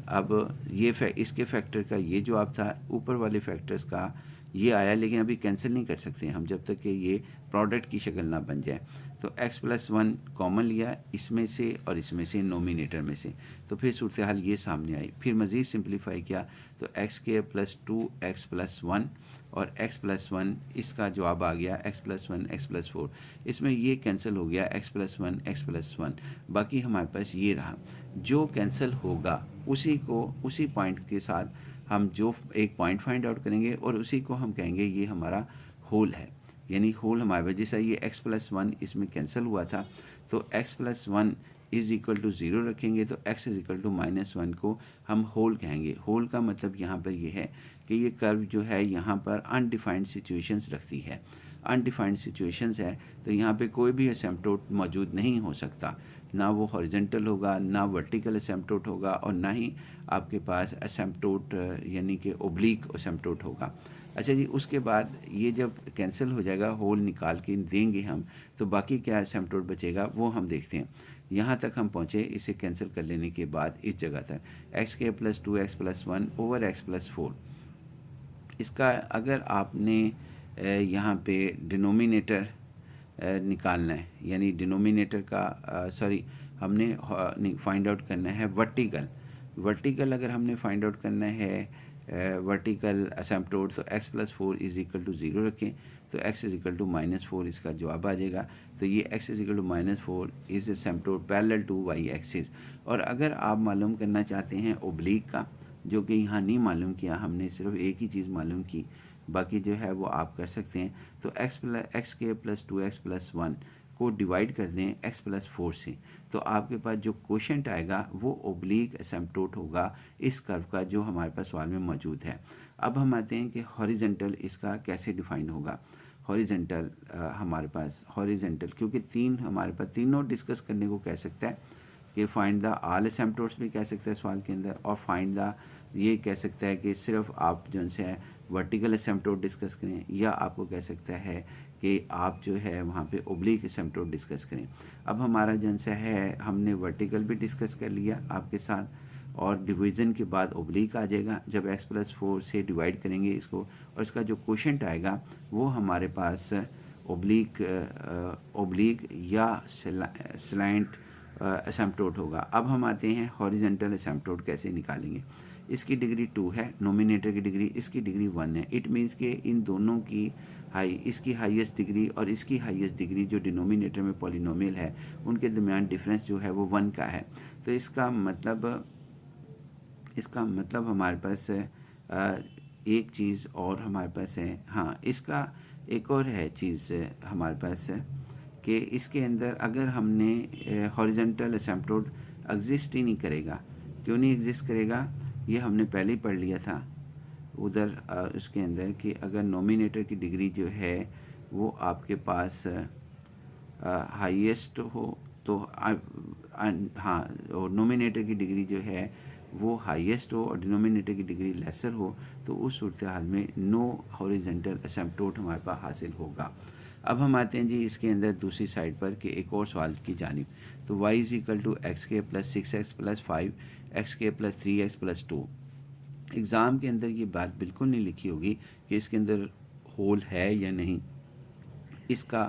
अब ये इसके फैक्टर का ये जो आप था ऊपर वाले फैक्टर्स का ये आया, लेकिन अभी कैंसिल नहीं कर सकते हम जब तक कि ये प्रोडक्ट की शक्ल ना बन जाए। तो x प्लस 1 कॉमन लिया इसमें से और इसमें से नोमिनेटर में से, तो फिर सूरत हाल ये सामने आई। फिर मज़ीद सिंप्लीफाई किया तो एक्स के प्लस 2x प्लस 1 और x प्लस 1 इसका जवाब आ गया x प्लस 1 एक्स प्लस 4। इसमें ये कैंसिल हो गया x प्लस 1 एक्स प्लस 1, बाकी हमारे पास ये रहा। जो कैंसिल होगा उसी को उसी पॉइंट के साथ हम जो एक पॉइंट फाइंड आउट करेंगे और उसी को हम कहेंगे ये हमारा होल है, यानी होल हमारे पास जैसा ये x प्लस 1 इसमें कैंसिल हुआ था तो x plus 1 is equal to 0 रखेंगे तो x is equal to minus 1 को हम होल कहेंगे। होल का मतलब यहाँ पर ये है कि ये कर्व जो है यहाँ पर अनडिफाइंड सिचुएशंस रखती है। अनडिफाइंड सिचुएशंस है तो यहाँ पे कोई भी एसिम्पटोट मौजूद नहीं हो सकता, ना वो हॉरिजॉन्टल होगा, ना वर्टिकल एसिम्पटोट होगा और ना ही आपके पास एसिम्पटोट यानी कि ओब्लिक एसिम्पटोट होगा। अच्छा जी, उसके बाद ये जब कैंसिल हो जाएगा, होल निकाल के देंगे हम, तो बाकी क्या एसिम्पटोट बचेगा वो हम देखते हैं। यहाँ तक हम पहुँचे, इसे कैंसिल कर लेने के बाद इस जगह तक एक्स के plus 2x plus 1 over x plus 4। इसका अगर आपने यहाँ पे डिनोमिनेटर निकालना है, यानी डिनोमिनेटर का सॉरी हमने फाइंड आउट करना है वर्टिकल अगर हमने फाइंड आउट करना है वर्टिकल एसिम्पटोट तो x plus 4 is equal to 0 रखें तो x is equal to minus 4 इसका जवाब आ जाएगा। तो ये x is equal to minus 4 is asymptote parallel to y axis. और अगर आप मालूम करना चाहते हैं ओब्लिक का, जो कि यहाँ नहीं मालूम किया हमने, सिर्फ एक ही चीज़ मालूम की, बाकी जो है वो आप कर सकते हैं। तो एक्स के प्लस 2x प्लस 1 को डिवाइड कर दें x प्लस 4 से, तो आपके पास जो क्वोशंट आएगा वो ओब्लिक एसिम्पटोट होगा इस कर्व का जो हमारे पास सवाल में मौजूद है। अब हम आते हैं कि हॉरिजॉन्टल इसका कैसे डिफाइन होगा। हॉरिजॉन्टल हमारे पास हॉरिजॉन्टल क्योंकि तीन हमारे पास तीनों डिस्कस करने को कह सकता है कि फाइंड द ऑल एसिम्पटोट्स भी कह सकता है सवाल के अंदर, और फाइंड द ये कह सकता है कि सिर्फ आप जो है वर्टिकल एसिम्पटोट डिस्कस करें, या आपको कह सकता है कि आप जो है वहाँ पे ओब्लिक एसिम्पटोट डिस्कस करें। अब हमारा जो है हमने वर्टिकल भी डिस्कस कर लिया आपके साथ, और डिवीज़न के बाद ओब्लिक आ जाएगा जब x प्लस 4 से डिवाइड करेंगे इसको, और इसका जो क्वोशंट आएगा वो हमारे पास ओब्लिक या स्लैंट एसिम्पटोट होगा। अब हम आते हैं हॉरिजॉन्टल एसिम्पटोट कैसे निकालेंगे। इसकी डिग्री 2 है, नोमिनेटर की डिग्री, इसकी डिग्री 1 है। इट मीन्स कि इन दोनों की इसकी हाईएस्ट डिग्री और इसकी हाईएस्ट डिग्री जो डिनोमिनेटर में पॉलिनोमियल है उनके दरमियान डिफरेंस जो है वो 1 का है। तो इसका मतलब हमारे पास एक चीज़ और हमारे पास है, हाँ इसका एक और है चीज़ हमारे पास है कि इसके अंदर अगर हमने हॉरिजॉन्टल एसिम्पटोट एग्जिस्ट ही नहीं करेगा। क्यों नहीं एग्जिस्ट करेगा, ये हमने पहले ही पढ़ लिया था उधर उसके अंदर कि अगर नोमिनेटर की डिग्री जो है वो आपके पास हाईएस्ट हो तो हाँ, और नोमिनेटर की डिग्री जो है वो हाईएस्ट हो और डिनोमिनेटर की डिग्री लेसर हो, तो उस सूरत हाल में नो हॉरिजॉन्टल एसिम्पटोट हमारे पास हासिल होगा। अब हम आते हैं जी इसके अंदर दूसरी साइड पर कि एक और सवाल की जानिब। तो y is equal to x के प्लस 6x प्लस 5 एक्स के प्लस 3x प्लस 2। एग्ज़ाम के अंदर ये बात बिल्कुल नहीं लिखी होगी कि इसके अंदर होल है या नहीं, इसका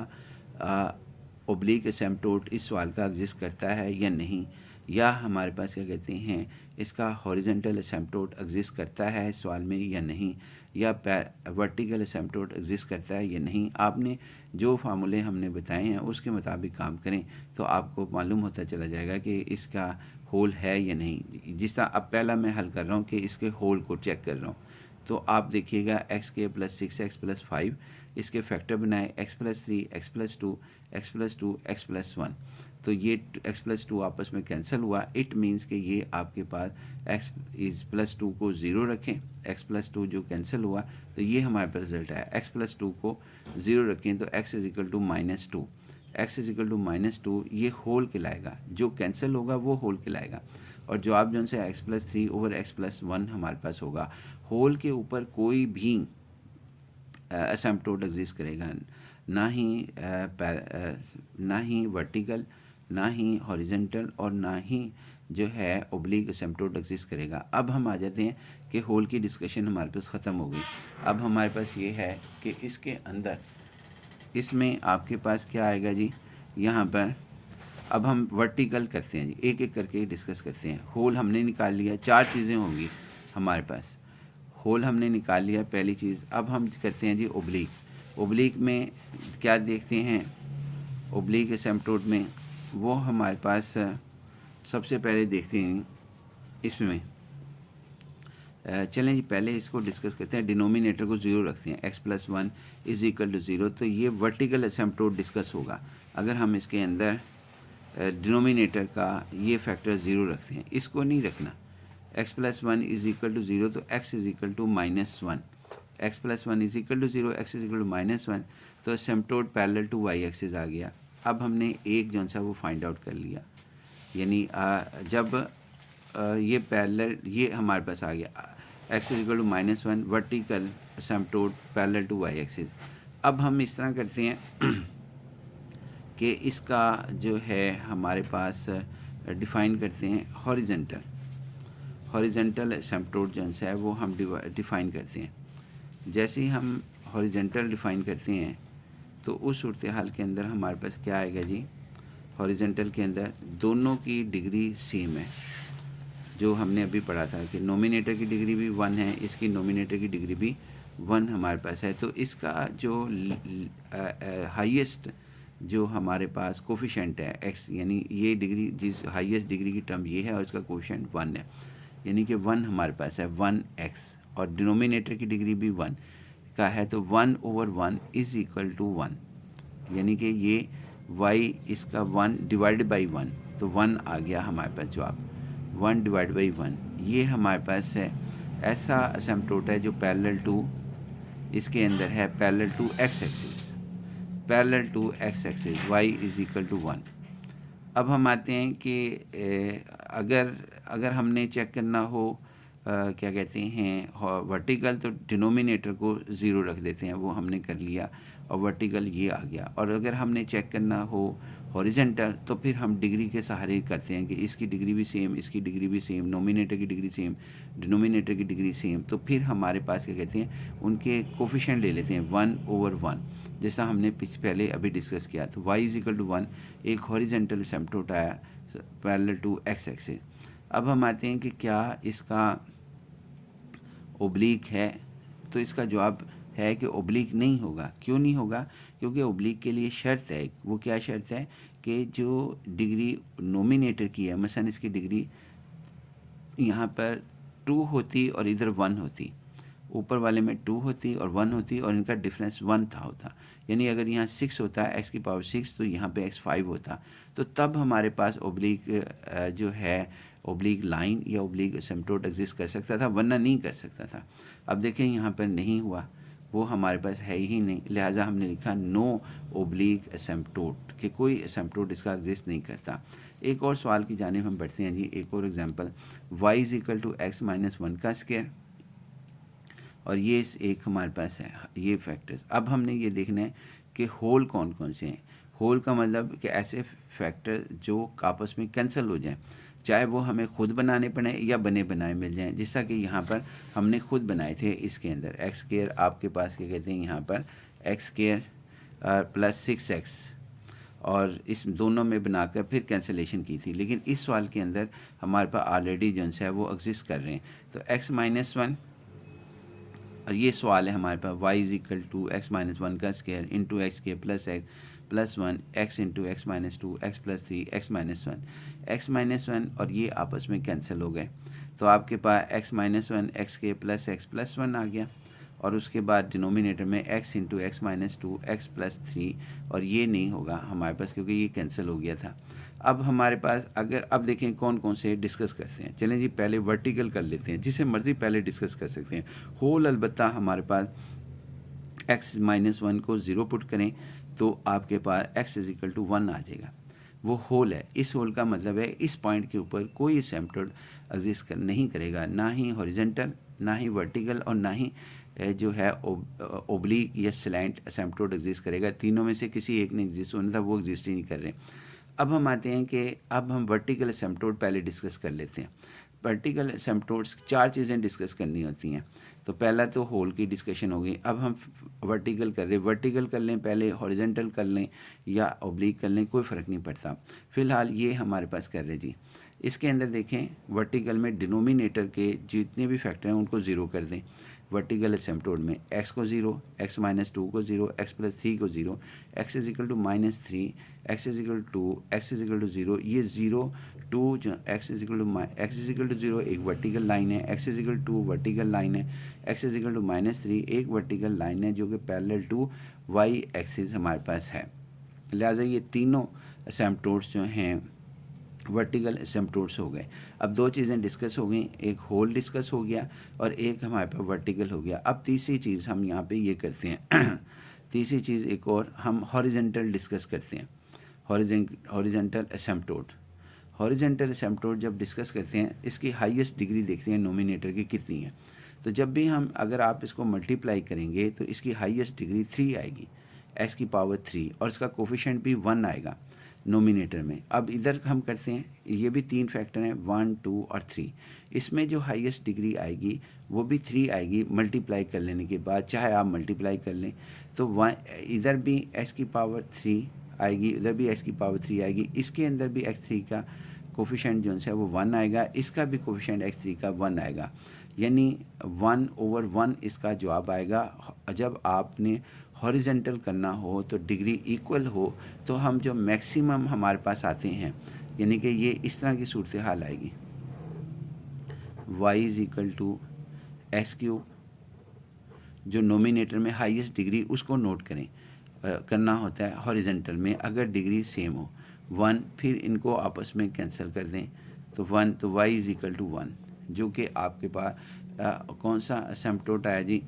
ओब्लिक एसिम्प्टोट इस सवाल का एग्जिस्ट करता है या नहीं, या हमारे पास क्या कहते हैं इसका हॉरिजॉन्टल एसिम्प्टोट एग्जिस्ट करता है इस सवाल में या नहीं, या वर्टिकल एसिम्प्टोट एग्जिस्ट करता है या नहीं। आपने जो फार्मूले हमने बताए हैं उसके मुताबिक काम करें तो आपको मालूम होता चला जाएगा कि इसका होल है या नहीं। जिस तरह अब पहला मैं हल कर रहा हूँ कि इसके होल को चेक कर रहा हूँ, तो आप देखिएगा एक्स के प्लस 6x+5, इसके फैक्टर बनाए x+3, x+2, x+2, x+1, तो ये x+2 आपस में कैंसिल हुआ। इट मीन्स कि ये आपके पास x+2 को 0 रखें, x+2 जो कैंसिल हुआ तो ये हमारे पास रिजल्ट आया। x+2 को 0 रखें तो x = -2, x = -2 ये होल कहलाएगा, जो कैंसिल होगा वो होल कहलाएगा। और जवाब जो से x+3/x+1 हमारे पास होगा। होल के ऊपर कोई भी एसिम्प्टोट एग्जिस्ट करेगा, ना ही वर्टिकल, ना ही हॉरिजॉन्टल, और ना ही जो है ओब्लिक एसिम्प्टोट एग्जिस्ट करेगा। अब हम आ जाते हैं कि होल की डिस्कशन हमारे पास ख़त्म हो गई। अब हमारे पास ये है कि इसके अंदर इसमें आपके पास क्या आएगा जी, यहाँ पर अब हम वर्टिकल करते हैं जी, एक एक करके डिस्कस करते हैं। होल हमने निकाल लिया, 4 चीज़ें होंगी हमारे पास। होल हमने निकाल लिया पहली चीज़। अब हम करते हैं जी ओब्लिक। ओब्लिक में क्या देखते हैं, ओब्लिक एसिम्प्टोट में वो हमारे पास सबसे पहले देखते हैं इसमें। चलें जी पहले इसको डिस्कस करते हैं। डिनोमिनेटर को 0 रखते हैं, x+1 = 0, तो ये वर्टिकल एसिम्प्टोट डिस्कस होगा। अगर हम इसके अंदर डिनोमिनेटर का ये फैक्टर 0 रखते हैं, इसको नहीं रखना, x+1 = 0, तो x = -1, x+1 = 0, x = -1, तो asymptote parallel to y axis आ गया। अब हमने एक जो सा वो फाइंड आउट कर लिया, यानी जब ये पैरेलल, ये हमारे पास आ गया x = -1 vertical asymptote parallel to y axis. अब हम इस तरह करते हैं कि इसका जो है हमारे पास डिफ़ाइन करते हैं हॉरिजॉन्टल एसिम्प्टोट जो है वो हम डिफ़ाइन करते हैं। जैसे ही हम हॉरिजॉन्टल डिफ़ाइन करते हैं तो उस सूरत हाल के अंदर हमारे पास क्या आएगा जी, हॉरिजॉन्टल के अंदर दोनों की डिग्री सेम है। जो हमने अभी पढ़ा था कि नोमिनेटर की डिग्री भी 1 है, इसकी नोमिनेटर की डिग्री भी 1 हमारे पास है, तो इसका जो हाईएस्ट जो हमारे पास कोफिशेंट है x, यानी ये डिग्री जिस हाईएस्ट डिग्री की टर्म ये है और इसका कोफिशेंट 1 है, यानी कि 1 हमारे पास है 1x, और डिनोमिनेटर की डिग्री भी 1 का है, तो 1/1 = 1, यानी कि ये y इसका 1 डिवाइडेड बाई 1, तो 1 आ गया हमारे पास जवाब, 1 डिवाइड बाई 1। ये हमारे पास है ऐसा एसिम्प्टोट है जो पैरेलल टू इसके अंदर है, parallel to x axis, parallel to x axis, y = 1। अब हम आते हैं कि अगर हमने चेक करना हो क्या कहते हैं वर्टिकल, तो डिनोमिनेटर को 0 रख देते हैं, वो हमने कर लिया और वर्टिकल ये आ गया। और अगर हमने चेक करना हो हॉरिजॉन्टल तो फिर हम डिग्री के सहारे करते हैं कि इसकी डिग्री भी सेम, इसकी डिग्री भी सेम, नोमिनेटर की डिग्री सेम, डिनोमिनेटर की डिग्री सेम, तो फिर हमारे पास क्या कहते हैं उनके कोफिशिएंट ले लेते हैं 1/1, जैसा हमने पहले अभी डिस्कस किया। तो y = 1 एक हॉरिजॉन्टल एसिम्प्टोट आया पैरेलल टू x एक्सिस। अब हम आते हैं कि क्या इसका ओब्लिक है, तो इसका जवाब है कि ओब्लिक नहीं होगा। क्यों नहीं होगा? क्योंकि ओब्लिक के लिए शर्त है, वो क्या शर्त है कि जो डिग्री नोमिनेटर की है, मसलन इसकी डिग्री यहाँ पर 2 होती और इधर 1 होती, ऊपर वाले में 2 होती और 1 होती और इनका डिफरेंस 1 था होता, यानी अगर यहाँ 6 होता है x⁻6 तो यहाँ पे x 5 होता, तो तब हमारे पास ओब्लिक जो है ओब्लिक लाइन या ओब्लिक एसिम्प्टोट एग्जिस्ट कर सकता था, वरना नहीं कर सकता था। अब देखें यहाँ पर नहीं हुआ, वो हमारे पास है ही नहीं, लिहाजा हमने लिखा नो ओब्लिक एसिम्प्टोट, कि कोई एसिम्प्टोट इसका एग्जिस्ट नहीं करता। एक और सवाल की जानिब हम बढ़ते हैं जी। एक और एग्जांपल, y = x - 1 का स्क्वायर, और ये एक हमारे पास है ये फैक्टर्स। अब हमने ये देखना है कि होल कौन कौन से हैं। होल का मतलब कि ऐसे फैक्टर जो आपस में कैंसिल हो जाएं। चाहे वो हमें खुद बनाने पड़े या बने बनाए मिल जाएं। जैसा कि यहाँ पर हमने खुद बनाए थे, इसके अंदर एक्स स्क्वायर आपके पास क्या कहते हैं, यहाँ पर एक्स स्क्वायर प्लस 6x और इस दोनों में बनाकर फिर कैंसिलेशन की थी। लेकिन इस सवाल के अंदर हमारे पास ऑलरेडी जो है वो एग्जिस्ट कर रहे हैं। तो x-1 और ये सवाल है हमारे पास y is equal to x-1 का square into x square plus x plus 1 x into x-2 x plus 3 x-1 और ये आपस में कैंसिल हो गए। तो आपके पास x-1 x के प्लस x प्लस 1 आ गया और उसके बाद डिनोमिनेटर में x into x-2 x plus 3 और ये नहीं होगा हमारे पास क्योंकि ये कैंसिल हो गया था। अब हमारे पास अगर अब देखें कौन कौन से डिस्कस करते हैं। चलें जी पहले वर्टिकल कर लेते हैं, जिसे मर्जी पहले डिस्कस कर सकते हैं। होल अलबत्ता हमारे पास x-1 को 0 पुट करें तो आपके पास x इज इक्वल टू 1 आ जाएगा। वो होल है, इस होल का मतलब है इस पॉइंट के ऊपर कोई एसिम्पटोड एग्जिस्ट नहीं करेगा, ना ही हॉरिजॉन्टल ना ही वर्टिकल और ना ही जो है ओब्लिक या स्लैंट एसिम्पटोड एग्जिस्ट करेगा। तीनों में से किसी एक ने एग्जिस्ट होना था, वो एग्जिस्ट ही नहीं कर रहे। अब हम आते हैं कि अब हम वर्टिकल एसिम्पटोड पहले डिस्कस कर लेते हैं। वर्टिकल एसिम्पटोड्स 4 चीज़ें डिस्कस करनी होती हैं। तो पहला तो होल की डिस्कशन होगी। अब हम वर्टिकल कर रहे, वर्टिकल कर लें पहले, हॉरिजॉन्टल कर लें या ओब्लिक कर लें, कोई फ़र्क नहीं पड़ता। फ़िलहाल ये हमारे पास कर रहे जी। इसके अंदर देखें वर्टिकल में डिनोमिनेटर के जितने भी फैक्टर हैं उनको 0 कर दें। वर्टिकल एसिम्पटोड में x को 0, x-2 को 0, x प्लस 3 को 0, x is equal to -3, x is equal to 2, x is equal to 0, ये 0 2 जो x इज इक्वल टू 0 एक वर्टिकल लाइन है, x is equal to vertical line है, x इज इक्वल टू -3 एक वर्टिकल लाइन है जो कि पैरेलल टू y एक्सिस हमारे पास है। लिहाजा ये तीनों एसिम्पटोड्स जो हैं वर्टिकल एसिम्पटोड्स हो गए। अब 2 चीज़ें डिस्कस हो गई, एक होल डिस्कस हो गया और एक हमारे पास वर्टिकल हो गया। अब तीसरी चीज़ हम यहाँ पे ये करते हैं तीसरी चीज़ एक और हम हॉरिजॉन्टल डिस्कस करते हैं। हॉरिजॉन्टल एसिम्पटोड, हॉरिजॉन्टल एसिम्पटोड जब डिस्कस करते हैं इसकी हाईएस्ट डिग्री देखते हैं नोमिनेटर की कितनी है। तो जब भी हम अगर आप इसको मल्टीप्लाई करेंगे तो इसकी हाईएस्ट डिग्री 3 आएगी, x की पावर 3 और इसका कोफिशिएंट भी 1 आएगा नोमिनेटर में। अब इधर हम करते हैं, ये भी 3 फैक्टर हैं 1 2 और 3। इसमें जो हाईएस्ट डिग्री आएगी वो भी 3 आएगी मल्टीप्लाई कर लेने के बाद, चाहे आप मल्टीप्लाई कर लें तो इधर भी x की पावर 3 आएगी, इधर भी x की पावर 3 आएगी। इसके अंदर भी x3 का कोफिशिएंट जो है वो 1 आएगा, इसका भी कोफिशिएंट x3 का 1 आएगा, यानी 1/1 इसका जवाब आएगा। जब आपने हॉरिजॉन्टल करना हो तो डिग्री इक्वल हो तो हम जो मैक्सिमम हमारे पास आते हैं, यानी कि ये इस तरह की सूरत हाल आएगी, y is equal to x3 जो नोमिनेटर में हाईएस्ट डिग्री उसको नोट करें करना होता है हॉरिजॉन्टल में। अगर डिग्री सेम हो 1 फिर इनको आपस में कैंसिल कर दें तो 1, तो y इज इक्वल टू 1 जो कि आपके पास कौन सा एसिम्पटोड आया जी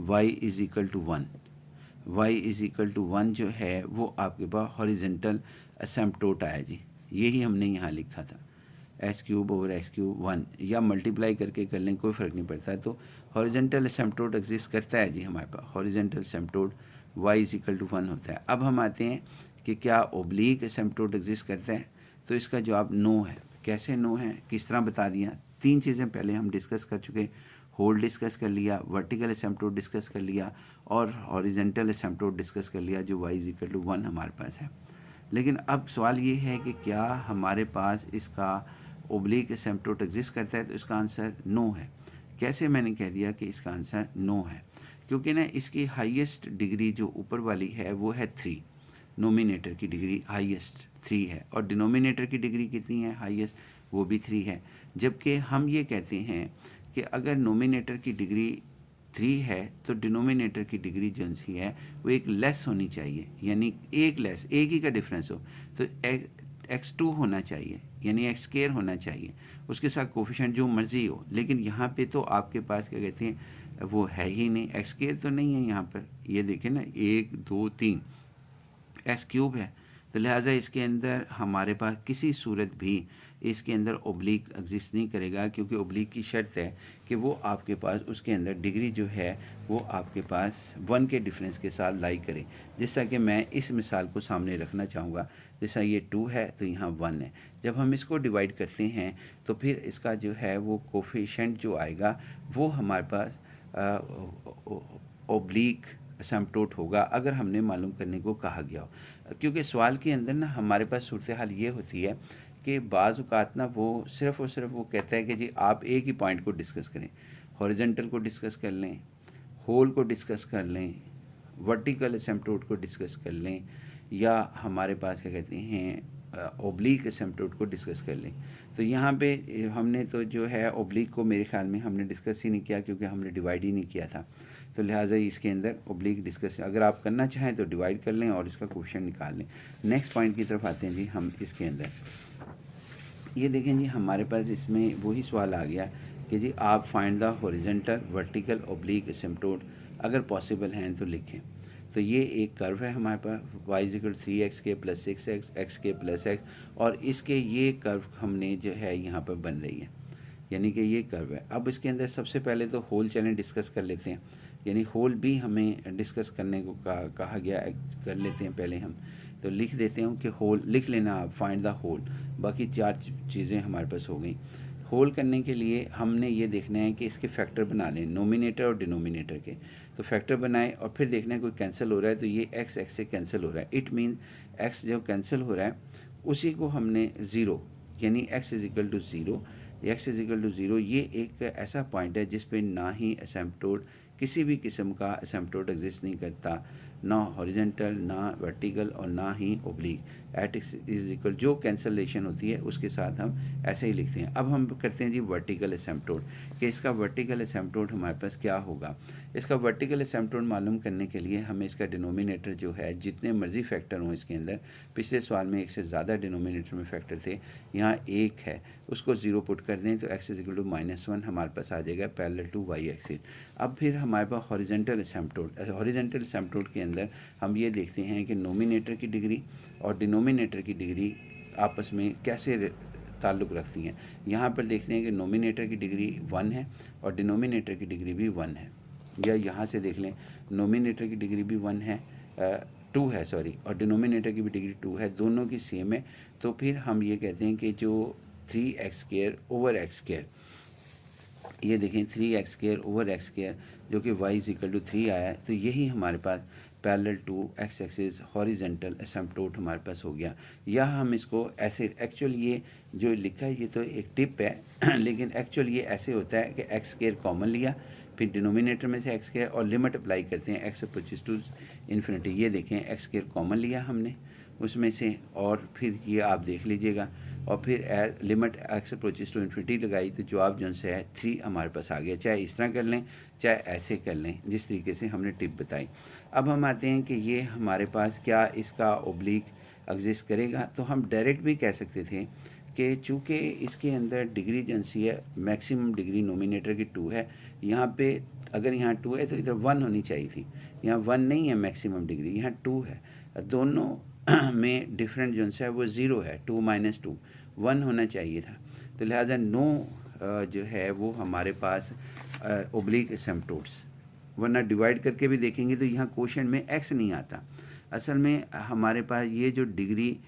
y is equal to 1, y is equal to 1 जो है वो आपके पास हॉरिजॉन्टल एसिम्पटोड आया जी। यही हमने यहाँ लिखा था x³ 1 या मल्टीप्लाई करके कर लें कोई फ़र्क नहीं पड़ता। तो हॉरिजॉन्टल एसिम्पटोड एग्जिस्ट करता है जी हमारे पास, horizontal asymptote y is equal to 1 होता है। अब हम आते हैं कि क्या ओब्लिक एसिम्पटोड एग्जिस्ट करता है, तो इसका जवाब नो है। कैसे नो है, किस तरह बता दिया। 3 चीज़ें पहले हम डिस्कस कर चुके, होल डिस्कस कर लिया, वर्टिकल एसिम्पटोड डिस्कस कर लिया और हॉरिजॉन्टल एसिम्पटोड डिस्कस कर लिया जो y इज इक्वल टू 1 हमारे पास है। लेकिन अब सवाल ये है कि क्या हमारे पास इसका ओब्लिक एसिम्पटोड एग्जिस्ट करता है, तो इसका आंसर नो है। कैसे, मैंने कह दिया कि इसका आंसर नो है क्योंकि ना इसकी हाईएस्ट डिग्री जो ऊपर वाली है वो है 3, नोमिनेटर की डिग्री हाईएस्ट 3 है और डिनोमिनेटर की डिग्री कितनी है हाईएस्ट, वो भी 3 है। जबकि हम ये कहते हैं कि अगर नोमिनेटर की डिग्री 3 है तो डिनोमिनेटर की डिग्री जो सी है वो एक लेस होनी चाहिए, यानी एक लेस, एक ही का डिफरेंस हो तो x2 होना चाहिए, यानी x² होना चाहिए, उसके साथ कोफिशिएंट जो मर्जी हो। लेकिन यहाँ पे तो आपके पास क्या कहते हैं वो है ही नहीं, x² तो नहीं है यहाँ पर। ये देखें ना 1 2 3 x³ है, तो लिहाजा इसके अंदर हमारे पास किसी सूरत भी इसके अंदर ओब्लिक एग्जिस्ट नहीं करेगा क्योंकि ओब्लिक की शर्त है कि वो आपके पास उसके अंदर डिग्री जो है वो आपके पास 1 के डिफरेंस के साथ लाई करे। जिस तरह कि मैं इस मिसाल को सामने रखना चाहूँगा, जैसा ये 2 है तो यहाँ 1 है। जब हम इसको डिवाइड करते हैं तो फिर इसका जो है वो कोफिशिएंट जो आएगा वो हमारे पास ओब्लीक एसिम्पटोट होगा, अगर हमने मालूम करने को कहा गया हो। क्योंकि सवाल के अंदर ना हमारे पास सूरत हाल ये होती है कि बाज़ औक़ात ना वो सिर्फ़ और सिर्फ वो कहता है कि जी आप एक ही पॉइंट को डिस्कस करें, हॉरिजॉन्टल को डिस्कस कर लें, होल को डिस्कस कर लें, वर्टिकल एसिम्पटोट को डिस्कस कर लें, या हमारे पास क्या कहते हैं ओब्लीक एसिम्पटोट को डिस्कस कर लें। तो यहाँ पे हमने तो जो है ओब्लीक को मेरे ख्याल में हमने डिस्कस ही नहीं किया, क्योंकि हमने डिवाइड ही नहीं किया था। तो लिहाजा इसके अंदर ओब्लीक डिस्कस अगर आप करना चाहें तो डिवाइड कर लें और इसका क्वेश्चन निकाल लें। नेक्स्ट पॉइंट की तरफ आते हैं जी हम। इसके अंदर ये देखें जी हमारे पास इसमें वही सवाल आ गया कि जी आप find the horizontal, vertical, oblique एसिम्पटोट, अगर पॉसिबल हैं तो लिखें। तो ये एक कर्व है हमारे पास y = 3x² + 6x, x² + x, और इसके ये कर्व हमने जो है यहाँ पर बन रही है, यानी कि ये कर्व है। अब इसके अंदर सबसे पहले तो होल चलें डिस्कस कर लेते हैं, यानी होल भी हमें डिस्कस करने को कहा गया, कर लेते हैं पहले हम। तो लिख देते हैं कि होल लिख लेना आप, फाइंड द होल। बाकी 4 चीज़ें हमारे पास हो गई। होल करने के लिए हमने ये देखना है कि इसके फैक्टर बना लें, नोमिनेटर और डिनोमिनेटर के। तो फैक्टर बनाए और फिर देखना है कोई कैंसिल हो रहा है, तो ये x से कैंसिल हो रहा है। इट मीन x जो कैंसिल हो रहा है उसी को हमने 0, यानी x = 0, x = 0 ये एक ऐसा पॉइंट है जिस पे ना ही एसिम्पटोट, किसी भी किस्म का एसिम्पटोट एग्जिस्ट नहीं करता, ना हॉरिजॉन्टल, ना वर्टिकल और ना ही ओब्लीक। एट = जो कैंसलेशन होती है उसके साथ हम ऐसे ही लिखते हैं। अब हम करते हैं जी वर्टिकल एसिम्पटोट, कि इसका वर्टिकल एसिम्पटोट हमारे पास क्या होगा। इसका वर्टिकल एसिम्पटोट मालूम करने के लिए हमें इसका डिनोमिनेटर जो है, जितने मर्जी फैक्टर हों इसके अंदर, पिछले सवाल में 1 से ज़्यादा डिनोमिनेटर में फैक्टर थे, यहाँ 1 है, उसको 0 पुट कर दें तो x = -1 हमारे पास आ जाएगा पैरेलल टू y एक्सिस। अब फिर हमारे पास हॉरिजॉन्टल एसिम्पटोट, हॉरिजॉन्टल एसिम्पटोट के अंदर हम ये देखते हैं कि नोमिनेटर की डिग्री और डिनोमिनेटर की डिग्री आपस में कैसे ताल्लुक़ रखती हैं। यहाँ पर देखते हैं कि नोमिनेटर की डिग्री 1 है और डिनोमिनेटर की डिग्री भी 1 है, या यहाँ से देख लें नोमिनेटर की डिग्री भी 1 है, 2 है सॉरी, और डिनोमिनेटर की भी डिग्री 2 है, दोनों की सेम है। तो फिर हम ये कहते हैं कि जो 3x² / x², ये देखें 3x² / x² जो कि y = 3 आया है, तो यही हमारे पास parallel to x axis horizontal asymptote हमारे पास हो गया। या हम इसको ऐसे, एक्चुअल ये जो लिखा है ये तो एक टिप है लेकिन एक्चुअल ये ऐसे होता है कि x² कॉमन लिया, फिर डिनोमिनेटर में से x² और लिमिट अप्लाई करते हैं x अप्रोचेस टू इन्फिनिटी। ये देखें x² कॉमन लिया हमने उसमें से, और फिर ये आप देख लीजिएगा, और फिर limit x approaches to infinity लगाई तो जवाब जो से है 3 हमारे पास आ गया। चाहे इस तरह कर लें चाहे ऐसे कर लें, जिस तरीके से हमने टिप बताई। अब हम आते हैं कि ये हमारे पास क्या इसका ओब्लीक एग्जिस्ट करेगा। तो हम डायरेक्ट भी कह सकते थे कि चूँकि इसके अंदर डिग्री जनसी है, मैक्सिमम डिग्री नोमिनेटर की 2 है, यहाँ पे अगर यहाँ 2 है तो इधर 1 होनी चाहिए थी, यहाँ 1 नहीं है मैक्सिमम डिग्री, यहाँ 2 है। दोनों में डिफरेंट जो है वो 0 है, 2 - 2 1 होना चाहिए था। तो लिहाजा नो जो है वो हमारे पास ओब्लीक एसिम्पटोट्स, वरना डिवाइड करके भी देखेंगे तो यहाँ क्वेश्चन में x नहीं आता। असल में हमारे पास ये जो डिग्री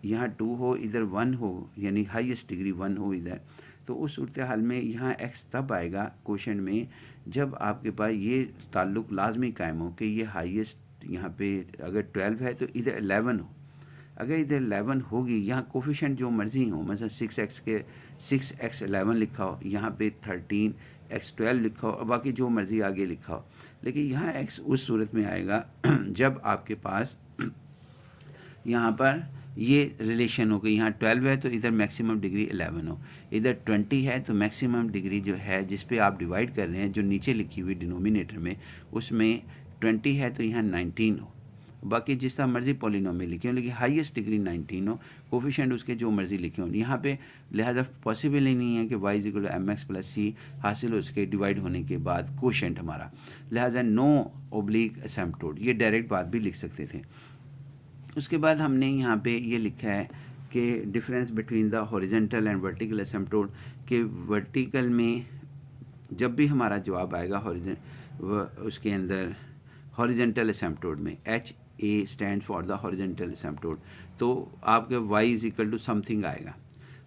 यहाँ 2 हो, इधर 1 हो, यानी हाईएस्ट डिग्री 1 हो इधर, तो उस सूरत हाल में यहाँ x तब आएगा क्वेश्चन में जब आपके पास ये ताल्लुक़ लाजमी कायम हो कि ये हाईएस्ट, यहाँ पे अगर 12 है तो इधर 11 हो। अगर इधर 11 होगी, यहाँ कोफिशिएंट जो मर्जी हो, मतलब 6x11 लिखा हो, यहाँ पे 13x12 लिखा हो, और बाकी जो मर्जी आगे लिखा हो, लेकिन यहाँ x उस सूरत में आएगा जब आपके पास यहाँ पर ये रिलेशन हो कि यहाँ 12 है तो इधर मैक्सिमम डिग्री 11 हो, इधर 20 है तो मैक्सिमम डिग्री जो है जिस पे आप डिवाइड कर रहे हैं, जो नीचे लिखी हुई डिनोमिनेटर में, उसमें 20 है तो यहाँ 19 हो। बाकी जिस तरह मर्जी पॉलिनोमियल लिखे हो, लेकिन हाईएस्ट डिग्री 19 हो, कोफिशिएंट उसके जो मर्जी लिखे हो यहाँ पे। लिहाजा पॉसिबल ही नहीं है कि y = mx + c हासिल हो उसके डिवाइड होने के बाद कोशेंट हमारा। लिहाजा नो ओब्लीक एसिम्पटोट, ये डायरेक्ट बात भी लिख सकते थे। उसके बाद हमने यहाँ पे ये लिखा है कि difference between the horizontal and vertical asymptote, के वर्टिकल में जब भी हमारा जवाब आएगा उसके अंदर हॉरिजॉन्टल एसिम्पटोट में h A stand for the horizontal asymptote, तो आपके y is equal to something आएगा।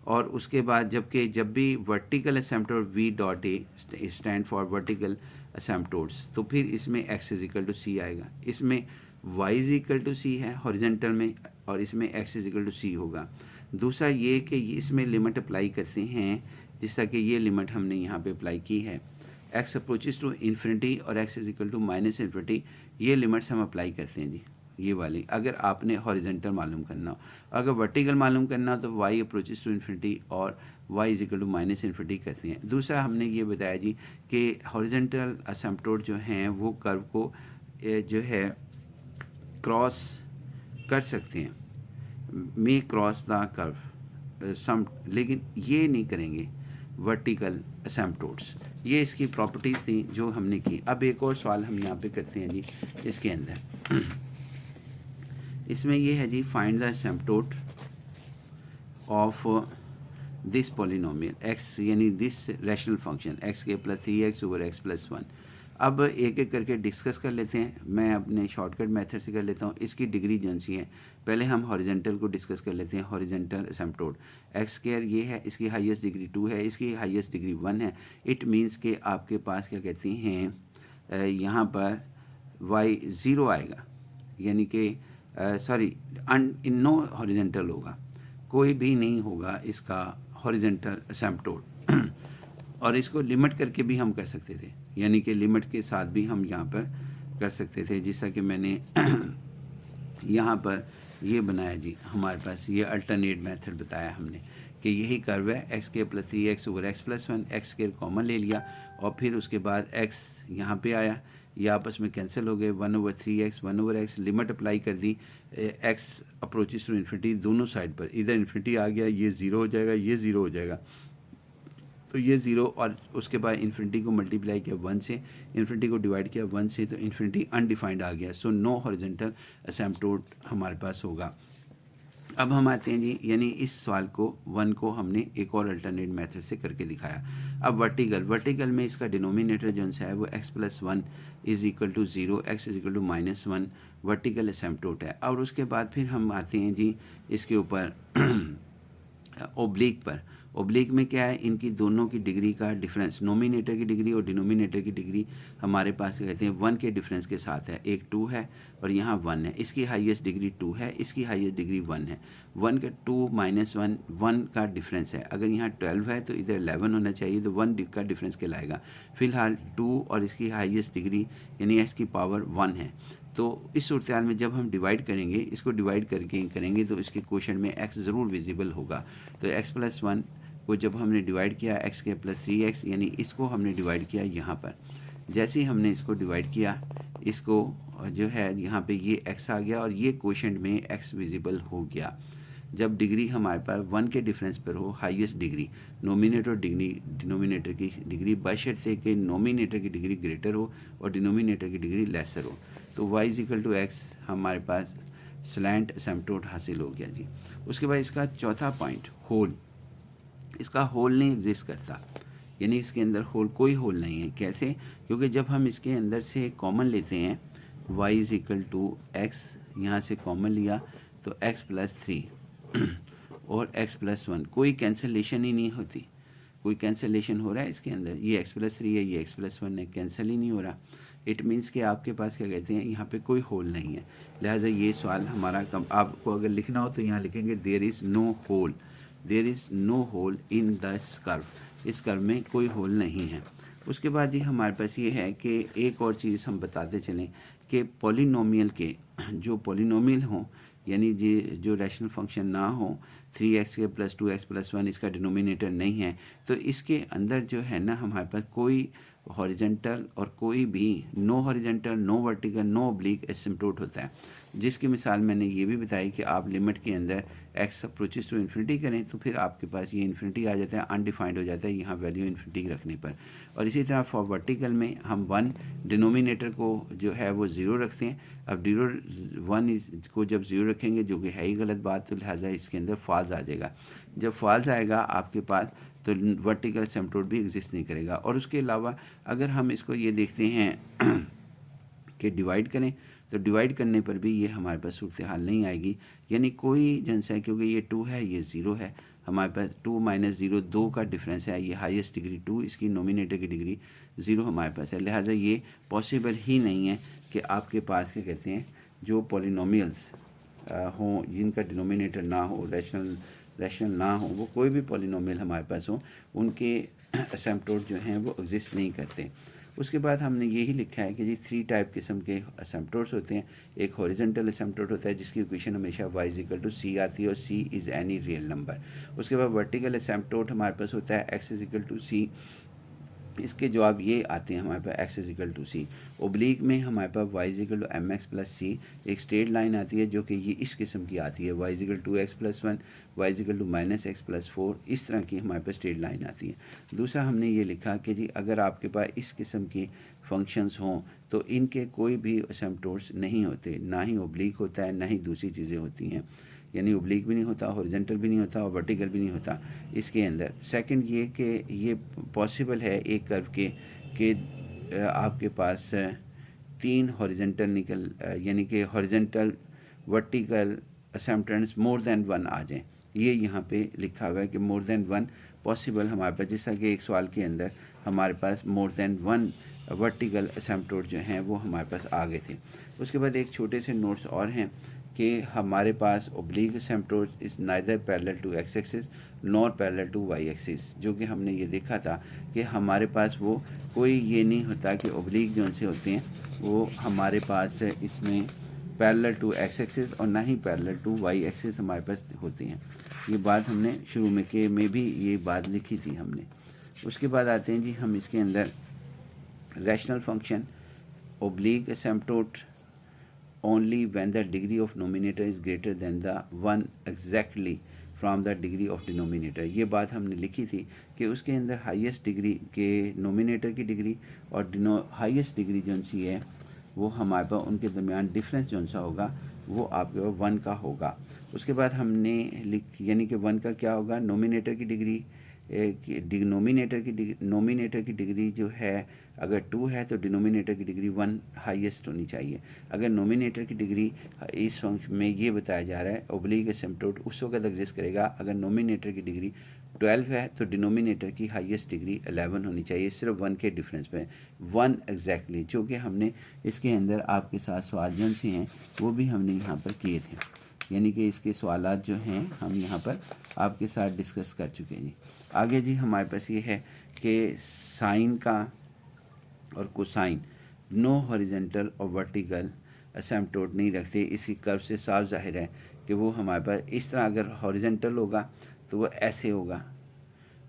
और उसके बाद जब भी vertical asymptote V dot A stand for vertical asymptotes, तो फिर इसमें x is equal to C आएगा। इसमें y is equal to C है हॉरिजेंटल में, और इसमें x is equal to C होगा। दूसरा ये कि इसमें लिमिट अप्लाई करते हैं, जिस तरह कि ये लिमिट हमने यहाँ पे अप्लाई की है, एक्स अप्रोचेस टू इन्फिनिटी और x is equal to minus infinity, ये लिमिट्स हम अप्लाई करते हैं जी, ये वाली। अगर आपने हॉरिजेंटल मालूम करना हो, अगर वर्टिकल मालूम करना हो तो वाई अप्रोचेस टू इन्फिनिटी और y is equal to minus infinity करते हैं। दूसरा हमने ये बताया जी कि हॉरिजेंटल एसिम्पटोट जो हैं वो कर्व को जो है क्रॉस कर सकते हैं, मे क्रॉस द कर्व सम, लेकिन ये नहीं करेंगे वर्टिकल एसिम्पटोट्स। ये इसकी प्रॉपर्टीज़ थी जो हमने की। अब एक और सवाल हम यहाँ पे करते हैं जी इसके अंदर। इसमें ये है जी, find the asymptote of this polynomial x, यानी दिस रैशनल फंक्शन एक्स के plus 3x over x plus 1। अब एक एक करके डिस्कस कर लेते हैं। मैं अपने शॉर्टकट मेथड से कर लेता हूँ। इसकी डिग्री जौन सी है, पहले हम हॉरिजेंटल को डिस्कस कर लेते हैं। हॉरिजेंटल एसिम्पटोट एक्स स्क्वायर ये है, इसकी हाईएस्ट डिग्री 2 है, इसकी हाईएस्ट डिग्री 1 है। इट मीन्स कि आपके पास क्या कहते हैं, यहाँ पर y 0 आएगा, यानी कि सॉरी इन नो हॉरिजेंटल होगा, कोई भी नहीं होगा इसका हॉरिजेंटल एसिम्पटोट। और इसको लिमिट करके भी हम कर सकते थे, यानी कि लिमिट के साथ भी हम यहाँ पर कर सकते थे, जैसा कि मैंने यहाँ पर ये बनाया जी। हमारे पास ये अल्टरनेट मेथड बताया हमने कि यही कर्व है, एक्स के plus 3x over x plus 1, x के कॉमन ले लिया और फिर उसके बाद एक्स यहाँ पे आया, ये आपस में कैंसिल हो गए, 1 over 3x 1 over x, limit apply कर दी, एक्स अप्रोचेस टू इन्फिनिटी दोनों साइड पर, इधर इन्फिनिटी आ गया, ये 0 हो जाएगा, ये 0 हो जाएगा, तो ये 0, और उसके बाद इन्फिनिटी को मल्टीप्लाई किया 1 से, इन्फिनिटी को डिवाइड किया 1 से, तो इन्फिनिटी अनडिफाइंड आ गया। सो नो हॉरिजेंटल एसिम्पटोट हमारे पास होगा। अब हम आते हैं जी, यानी इस सवाल को 1 को हमने एक और अल्टरनेट मेथड से करके दिखाया। अब वर्टिकल में इसका डिनोमिनेटर जो है वो x plus 1 is equal to 0, x is equal to minus 1 vertical asymptote है। और उसके बाद फिर हम आते हैं जी इसके ऊपर ओब्लिक पर। ओब्लिक में क्या है, इनकी दोनों की डिग्री का डिफरेंस, नोमिनेटर की डिग्री और डिनोमिनेटर की डिग्री हमारे पास कहते हैं 1 के डिफरेंस के साथ है। एक 2 है और यहाँ 1 है, इसकी हाईएस्ट डिग्री 2 है, इसकी हाईएस्ट डिग्री 1 है। 1 का 2 माइनस 1 1 का डिफरेंस है, अगर यहाँ 12 है तो इधर 11 होना चाहिए, तो 1 का डिफरेंस कहलाएगा। फिलहाल 2 और इसकी हाईएस्ट डिग्री यानी एक्स की पावर 1 है। तो इस सूरत में जब हम डिवाइड करेंगे, इसको डिवाइड करके करेंगे तो इसके क्वेश्चन में x ज़रूर विजिबल होगा। तो x प्लस 1 को जब हमने डिवाइड किया x के प्लस 3x, यानी इसको हमने डिवाइड किया यहाँ पर। जैसे ही हमने इसको डिवाइड किया, इसको जो है यहाँ पे ये x आ गया और ये क्वोशंट में x विजिबल हो गया। जब डिग्री हमारे पास 1 के डिफरेंस पर हो, highest degree, nominator degree denominator की डिग्री, बशर्ते कि नोमिनेटर की डिग्री ग्रेटर हो और डिनोमिनेटर की डिग्री लेसर हो, तो y is equal to x हमारे पास स्लैंट एसिम्पटोट हासिल हो गया जी। उसके बाद इसका चौथा पॉइंट, होल। इसका होल नहीं एग्जिस्ट करता, यानी इसके अंदर होल, कोई होल नहीं है। कैसे? क्योंकि जब हम इसके अंदर से कॉमन लेते हैं, y is equal to x, यहाँ से कॉमन लिया तो x प्लस 3 और x प्लस 1, कोई कैंसलेशन ही नहीं होती। कोई कैंसलेशन हो रहा है इसके अंदर, ये x प्लस 3 है, ये x प्लस 1 है, कैंसिल ही नहीं हो रहा। इट मीन्स कि आपके पास क्या कहते हैं, यहाँ पे कोई होल नहीं है। लिहाजा ये सवाल हमारा आपको अगर लिखना हो तो यहाँ लिखेंगे there is no hole, there is no hole in this curve, इस कर्व में कोई होल नहीं है। उसके बाद जी हमारे पास ये है कि एक और चीज़ हम बताते चलें कि पॉलिनोमियल के जो पॉलिनोमियल हों, यानी जो रैशनल फंक्शन ना हो, 3x के प्लस 2x प्लस 1 इसका डिनोमिनेटर नहीं है, तो इसके अंदर जो है ना हमारे पास कोई हॉरिजेंटल और कोई भी no horizontal, no vertical, no oblique asymptote होता है। जिसकी मिसाल मैंने ये भी बताई कि आप लिमिट के अंदर x अप्रोचेस टू इन्फिनिटी करें तो फिर आपके पास ये इन्फिनिटी आ जाता है, अनडिफाइंड हो जाता है यहाँ वैल्यू इन्फिनिटी रखने पर। और इसी तरह फॉर वर्टिकल में हम 1 डिनोमिनेटर को जो है वो 0 रखते हैं। अब 1 को जब 0 रखेंगे, जो कि है ही गलत बात, तो लिहाजा इसके अंदर फॉल्स आ जाएगा। जब फॉल्स आएगा आपके पास तो वर्टिकल एसिम्पटोट भी एग्जिस्ट नहीं करेगा। और उसके अलावा अगर हम इसको ये देखते हैं कि डिवाइड करें तो डिवाइड करने पर भी ये हमारे पास सूरत हाल नहीं आएगी, यानी कोई जंस है, क्योंकि ये 2 है ये 0 है, हमारे पास 2 माइनस 0 2 का डिफरेंस है, ये हाईएस्ट डिग्री 2, इसकी नोमिनेटर की डिग्री 0 हमारे पास है। लिहाजा ये पॉसिबल ही नहीं है कि आपके पास क्या कहते हैं जो पॉलिनोमियल्स हों जिनका डिनोमिनेटर ना हो, रैशनल ना हो, वो कोई भी पॉलिनोमियल हमारे पास हो, उनके असिम्प्टोट जो हैं वो एग्जिस्ट नहीं करते। उसके बाद हमने यही लिखा है कि जी 3 टाइप किस्म के असिम्प्टोट्स होते हैं। एक हॉरिजॉन्टल असिम्प्टोट होता है जिसकी इक्वेशन हमेशा y=c आती है और c is any real number. उसके बाद वर्टिकल असिम्प्टोट हमारे पास होता है x=c, इसके जवाब ये आते हैं हमारे पास x=c। ओब्लिक में हमारे पास y=mx+c, एक स्ट्रेट लाइन आती है जो कि ये इस किस्म की आती है, y=2x+1, y=-x+4, इस तरह की हमारे पास स्ट्रेट लाइन आती है। दूसरा हमने ये लिखा कि जी अगर आपके पास इस किस्म की फंक्शंस हों तो इनके कोई भी असिम्प्टोट्स नहीं होते, ना ही ओब्लिक होता है ना ही दूसरी चीज़ें होती हैं, यानी ओब्लिक भी नहीं होता, हॉरिजॉन्टल भी नहीं होता और वर्टिकल भी नहीं होता इसके अंदर। सेकंड ये कि ये पॉसिबल है एक कर्व के आपके पास 3 हॉरिजॉन्टल यानी कि हॉरिजॉन्टल वर्टिकल असिम्प्टोट्स मोर देन 1 आ जाएं। ये यहाँ पे लिखा हुआ है कि मोर देन 1 पॉसिबल हमारे पास, जैसा कि एक सवाल के अंदर हमारे पास मोर देन 1 वर्टिकल असिम्प्टोट जो हैं वो हमारे पास आ गए थे। उसके बाद एक छोटे से नोट्स और हैं कि हमारे पास oblique asymptote is neither parallel to x axis nor parallel to y axis, जो कि हमने ये देखा था कि हमारे पास वो कोई ये नहीं होता कि ओब्लिक जो से होते हैं वो हमारे पास इसमें पैरेलल टू एक्स एक्सिस और ना ही पैरेलल टू वाई एक्सिस हमारे पास होते हैं। ये बात हमने शुरू में भी ये बात लिखी थी हमने। उसके बाद आते हैं जी हम इसके अंदर rational function oblique asymptote only when the degree of numerator is greater than the one exactly from the degree of denominator। ये बात हमने लिखी थी कि उसके अंदर हाईएस्ट डिग्री के नोमिनेटर की डिग्री और हाईएस्ट डिग्री जो सी है वो हमारे पास उनके दरमियान डिफरेंस जो सा होगा वो आपके पास 1 का होगा। उसके बाद हमने यानी कि 1 का क्या होगा, नोमिनेटर की डिग्री नोमिनेटर की डिग्री जो है अगर 2 है तो डिनोमिनेटर की डिग्री 1 हाईएस्ट होनी चाहिए। अगर नोमिनेटर की डिग्री इस फंक्शन में ये बताया जा रहा है ओब्लिक असिम्प्टोट उस वक्त एग्जिस्ट करेगा अगर नोमिनेटर की डिग्री 12 है तो डिनोमिनेटर की हाईएस्ट डिग्री 11 होनी चाहिए, सिर्फ 1 के डिफरेंस पे 1 एग्जैक्टली, जो कि हमने इसके अंदर आपके साथ सवाल जो से हैं वो भी हमने यहाँ पर किए थे, यानी कि इसके सवालात जो हैं हम यहाँ पर आपके साथ डिस्कस कर चुके हैं जी। आगे जी हमारे पास ये है कि साइन का और कोसाइन नो हॉरिजॉन्टल और वर्टिकल असिम्प्टोट नहीं रखते। इसी कर्व से साफ जाहिर है कि वो हमारे पास इस तरह अगर हॉरिजॉन्टल होगा तो वो ऐसे होगा,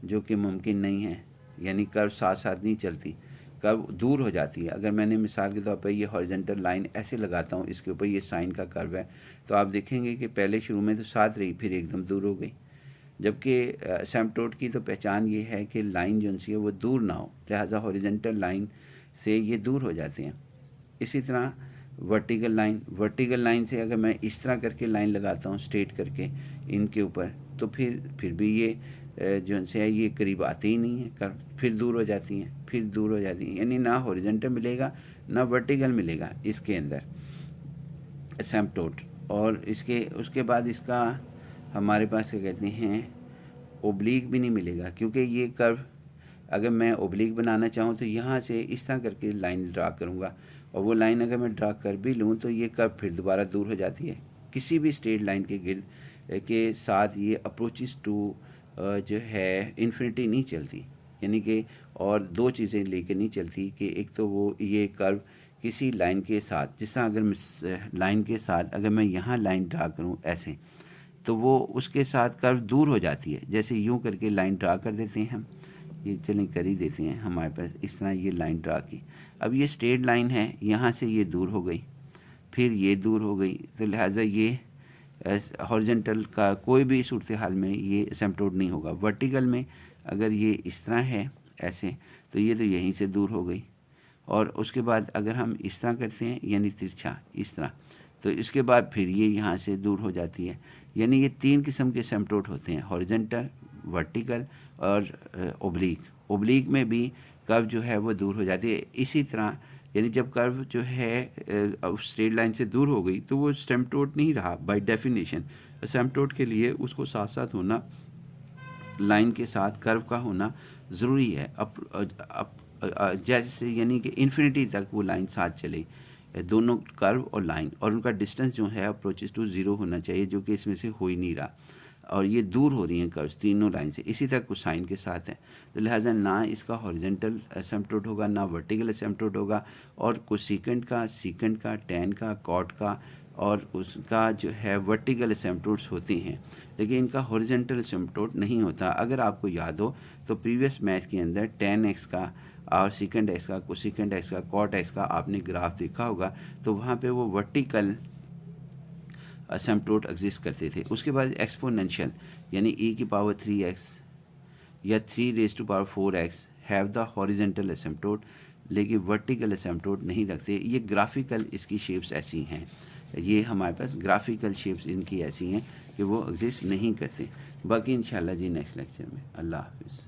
जो कि मुमकिन नहीं है, यानी कर्व साथ साथ नहीं चलती, कर्व दूर हो जाती है। अगर मैंने मिसाल के तौर पर ये हॉरिजॉन्टल लाइन ऐसे लगाता हूँ, इसके ऊपर ये साइन का कर्व है, तो आप देखेंगे कि पहले शुरू में तो साथ रही फिर एकदम दूर हो गई, जबकि असिम्प्टोट की तो पहचान ये है कि लाइन जो सी है वो दूर ना हो, लिहाजा हॉरिजॉन्टल लाइन से ये दूर हो जाते हैं। इसी तरह वर्टिकल लाइन से अगर मैं इस तरह करके लाइन लगाता हूँ स्ट्रेट करके इनके ऊपर, तो फिर भी ये जो है ये करीब आते ही नहीं है, फिर दूर हो जाती हैं, यानी ना हॉरिजॉन्टल मिलेगा ना वर्टिकल मिलेगा इसके अंदर असिम्प्टोट। और उसके बाद इसका हमारे पास क्या कहते हैं ओब्लिक भी नहीं मिलेगा, क्योंकि ये कर्व अगर मैं ओब्लिक बनाना चाहूँ तो यहाँ से इस तरह करके लाइन ड्रा करूँगा, और वो लाइन अगर मैं ड्रा कर भी लूँ तो ये कर्व फिर दोबारा दूर हो जाती है। किसी भी स्ट्रेट लाइन के साथ ये अप्रोचेस टू जो है इन्फिनिटी नहीं चलती, यानी कि और 2 चीज़ें लेके नहीं चलती कि एक तो वो ये कर्व किसी लाइन के साथ, जिस तरह अगर लाइन के साथ अगर मैं यहाँ लाइन ड्रा करूँ ऐसे, तो वो उसके साथ कर्व दूर हो जाती है। जैसे यूँ करके लाइन ड्रा कर देते हैं हम, ये चलें कर ही देते हैं, हमारे पास इस तरह ये लाइन ड्रा की, अब ये स्ट्रेट लाइन है, यहाँ से ये दूर हो गई, फिर ये दूर हो गई, तो लिहाजा ये हॉरिजॉन्टल का कोई भी सूरत हाल में ये असिम्प्टोट नहीं होगा। वर्टिकल में अगर ये इस तरह है ऐसे, तो ये तो यहीं से दूर हो गई, और उसके बाद अगर हम इस तरह करते हैं यानी तिरछा इस तरह, तो इसके बाद फिर ये यहाँ से दूर हो जाती है। यानी ये 3 किस्म के असिम्प्टोट होते हैं, हॉरिजॉन्टल, वर्टिकल और ओब्लिक। ओब्लिक में भी कर्व जो है वो दूर हो जाती है। इसी तरह यानी जब कर्व जो है स्ट्रेट लाइन से दूर हो गई तो वो एसिम्पटोट नहीं रहा बाय डेफिनेशन। एसिम्पटोट के लिए उसको साथ साथ होना, लाइन के साथ कर्व का होना ज़रूरी है। जैसे यानी कि इन्फिनिटी तक वो लाइन साथ चले, दोनों कर्व और लाइन, और उनका डिस्टेंस जो है अप्रोचेस टू ज़ीरो होना चाहिए, जो कि इसमें से हो ही नहीं रहा, और ये दूर हो रही हैं कर्व्स तीनों लाइन से। इसी तरह कोसाइन के साथ है, तो लिहाजा ना इसका हॉरिजेंटल एसिम्पटोट होगा ना वर्टिकल एसिम्पटोट होगा, और कोसेकेंट का, सीकेंट का, टैन का, कॉट का और उसका जो है वर्टिकल एसिम्पटोट्स होते हैं, लेकिन इनका हॉरिजेंटल एसिम्पटोट नहीं होता। अगर आपको याद हो तो प्रीवियस मैथ के अंदर tan x का और सीकेंट एक्स का, कोसेकेंट एक्स का, कॉट एक्स का आपने ग्राफ देखा होगा, तो वहाँ पे वो वर्टिकल एसिम्पटोट एग्जिस्ट करते थे। उसके बाद एक्सपोनेंशियल यानी e⁻3x या 3⁴x हैव द हॉरिजेंटल एसिम्पटोट, लेकिन वर्टिकल एसिम्पटोट नहीं रखते। ये ग्राफिकल इसकी शेप्स ऐसी हैं, ये हमारे पास ग्राफिकल शेप्स इनकी ऐसी हैं कि वो एग्जिस्ट नहीं करते। बाकी इंशाल्लाह जी नेक्स्ट लेक्चर में। अल्लाह हाफिज़।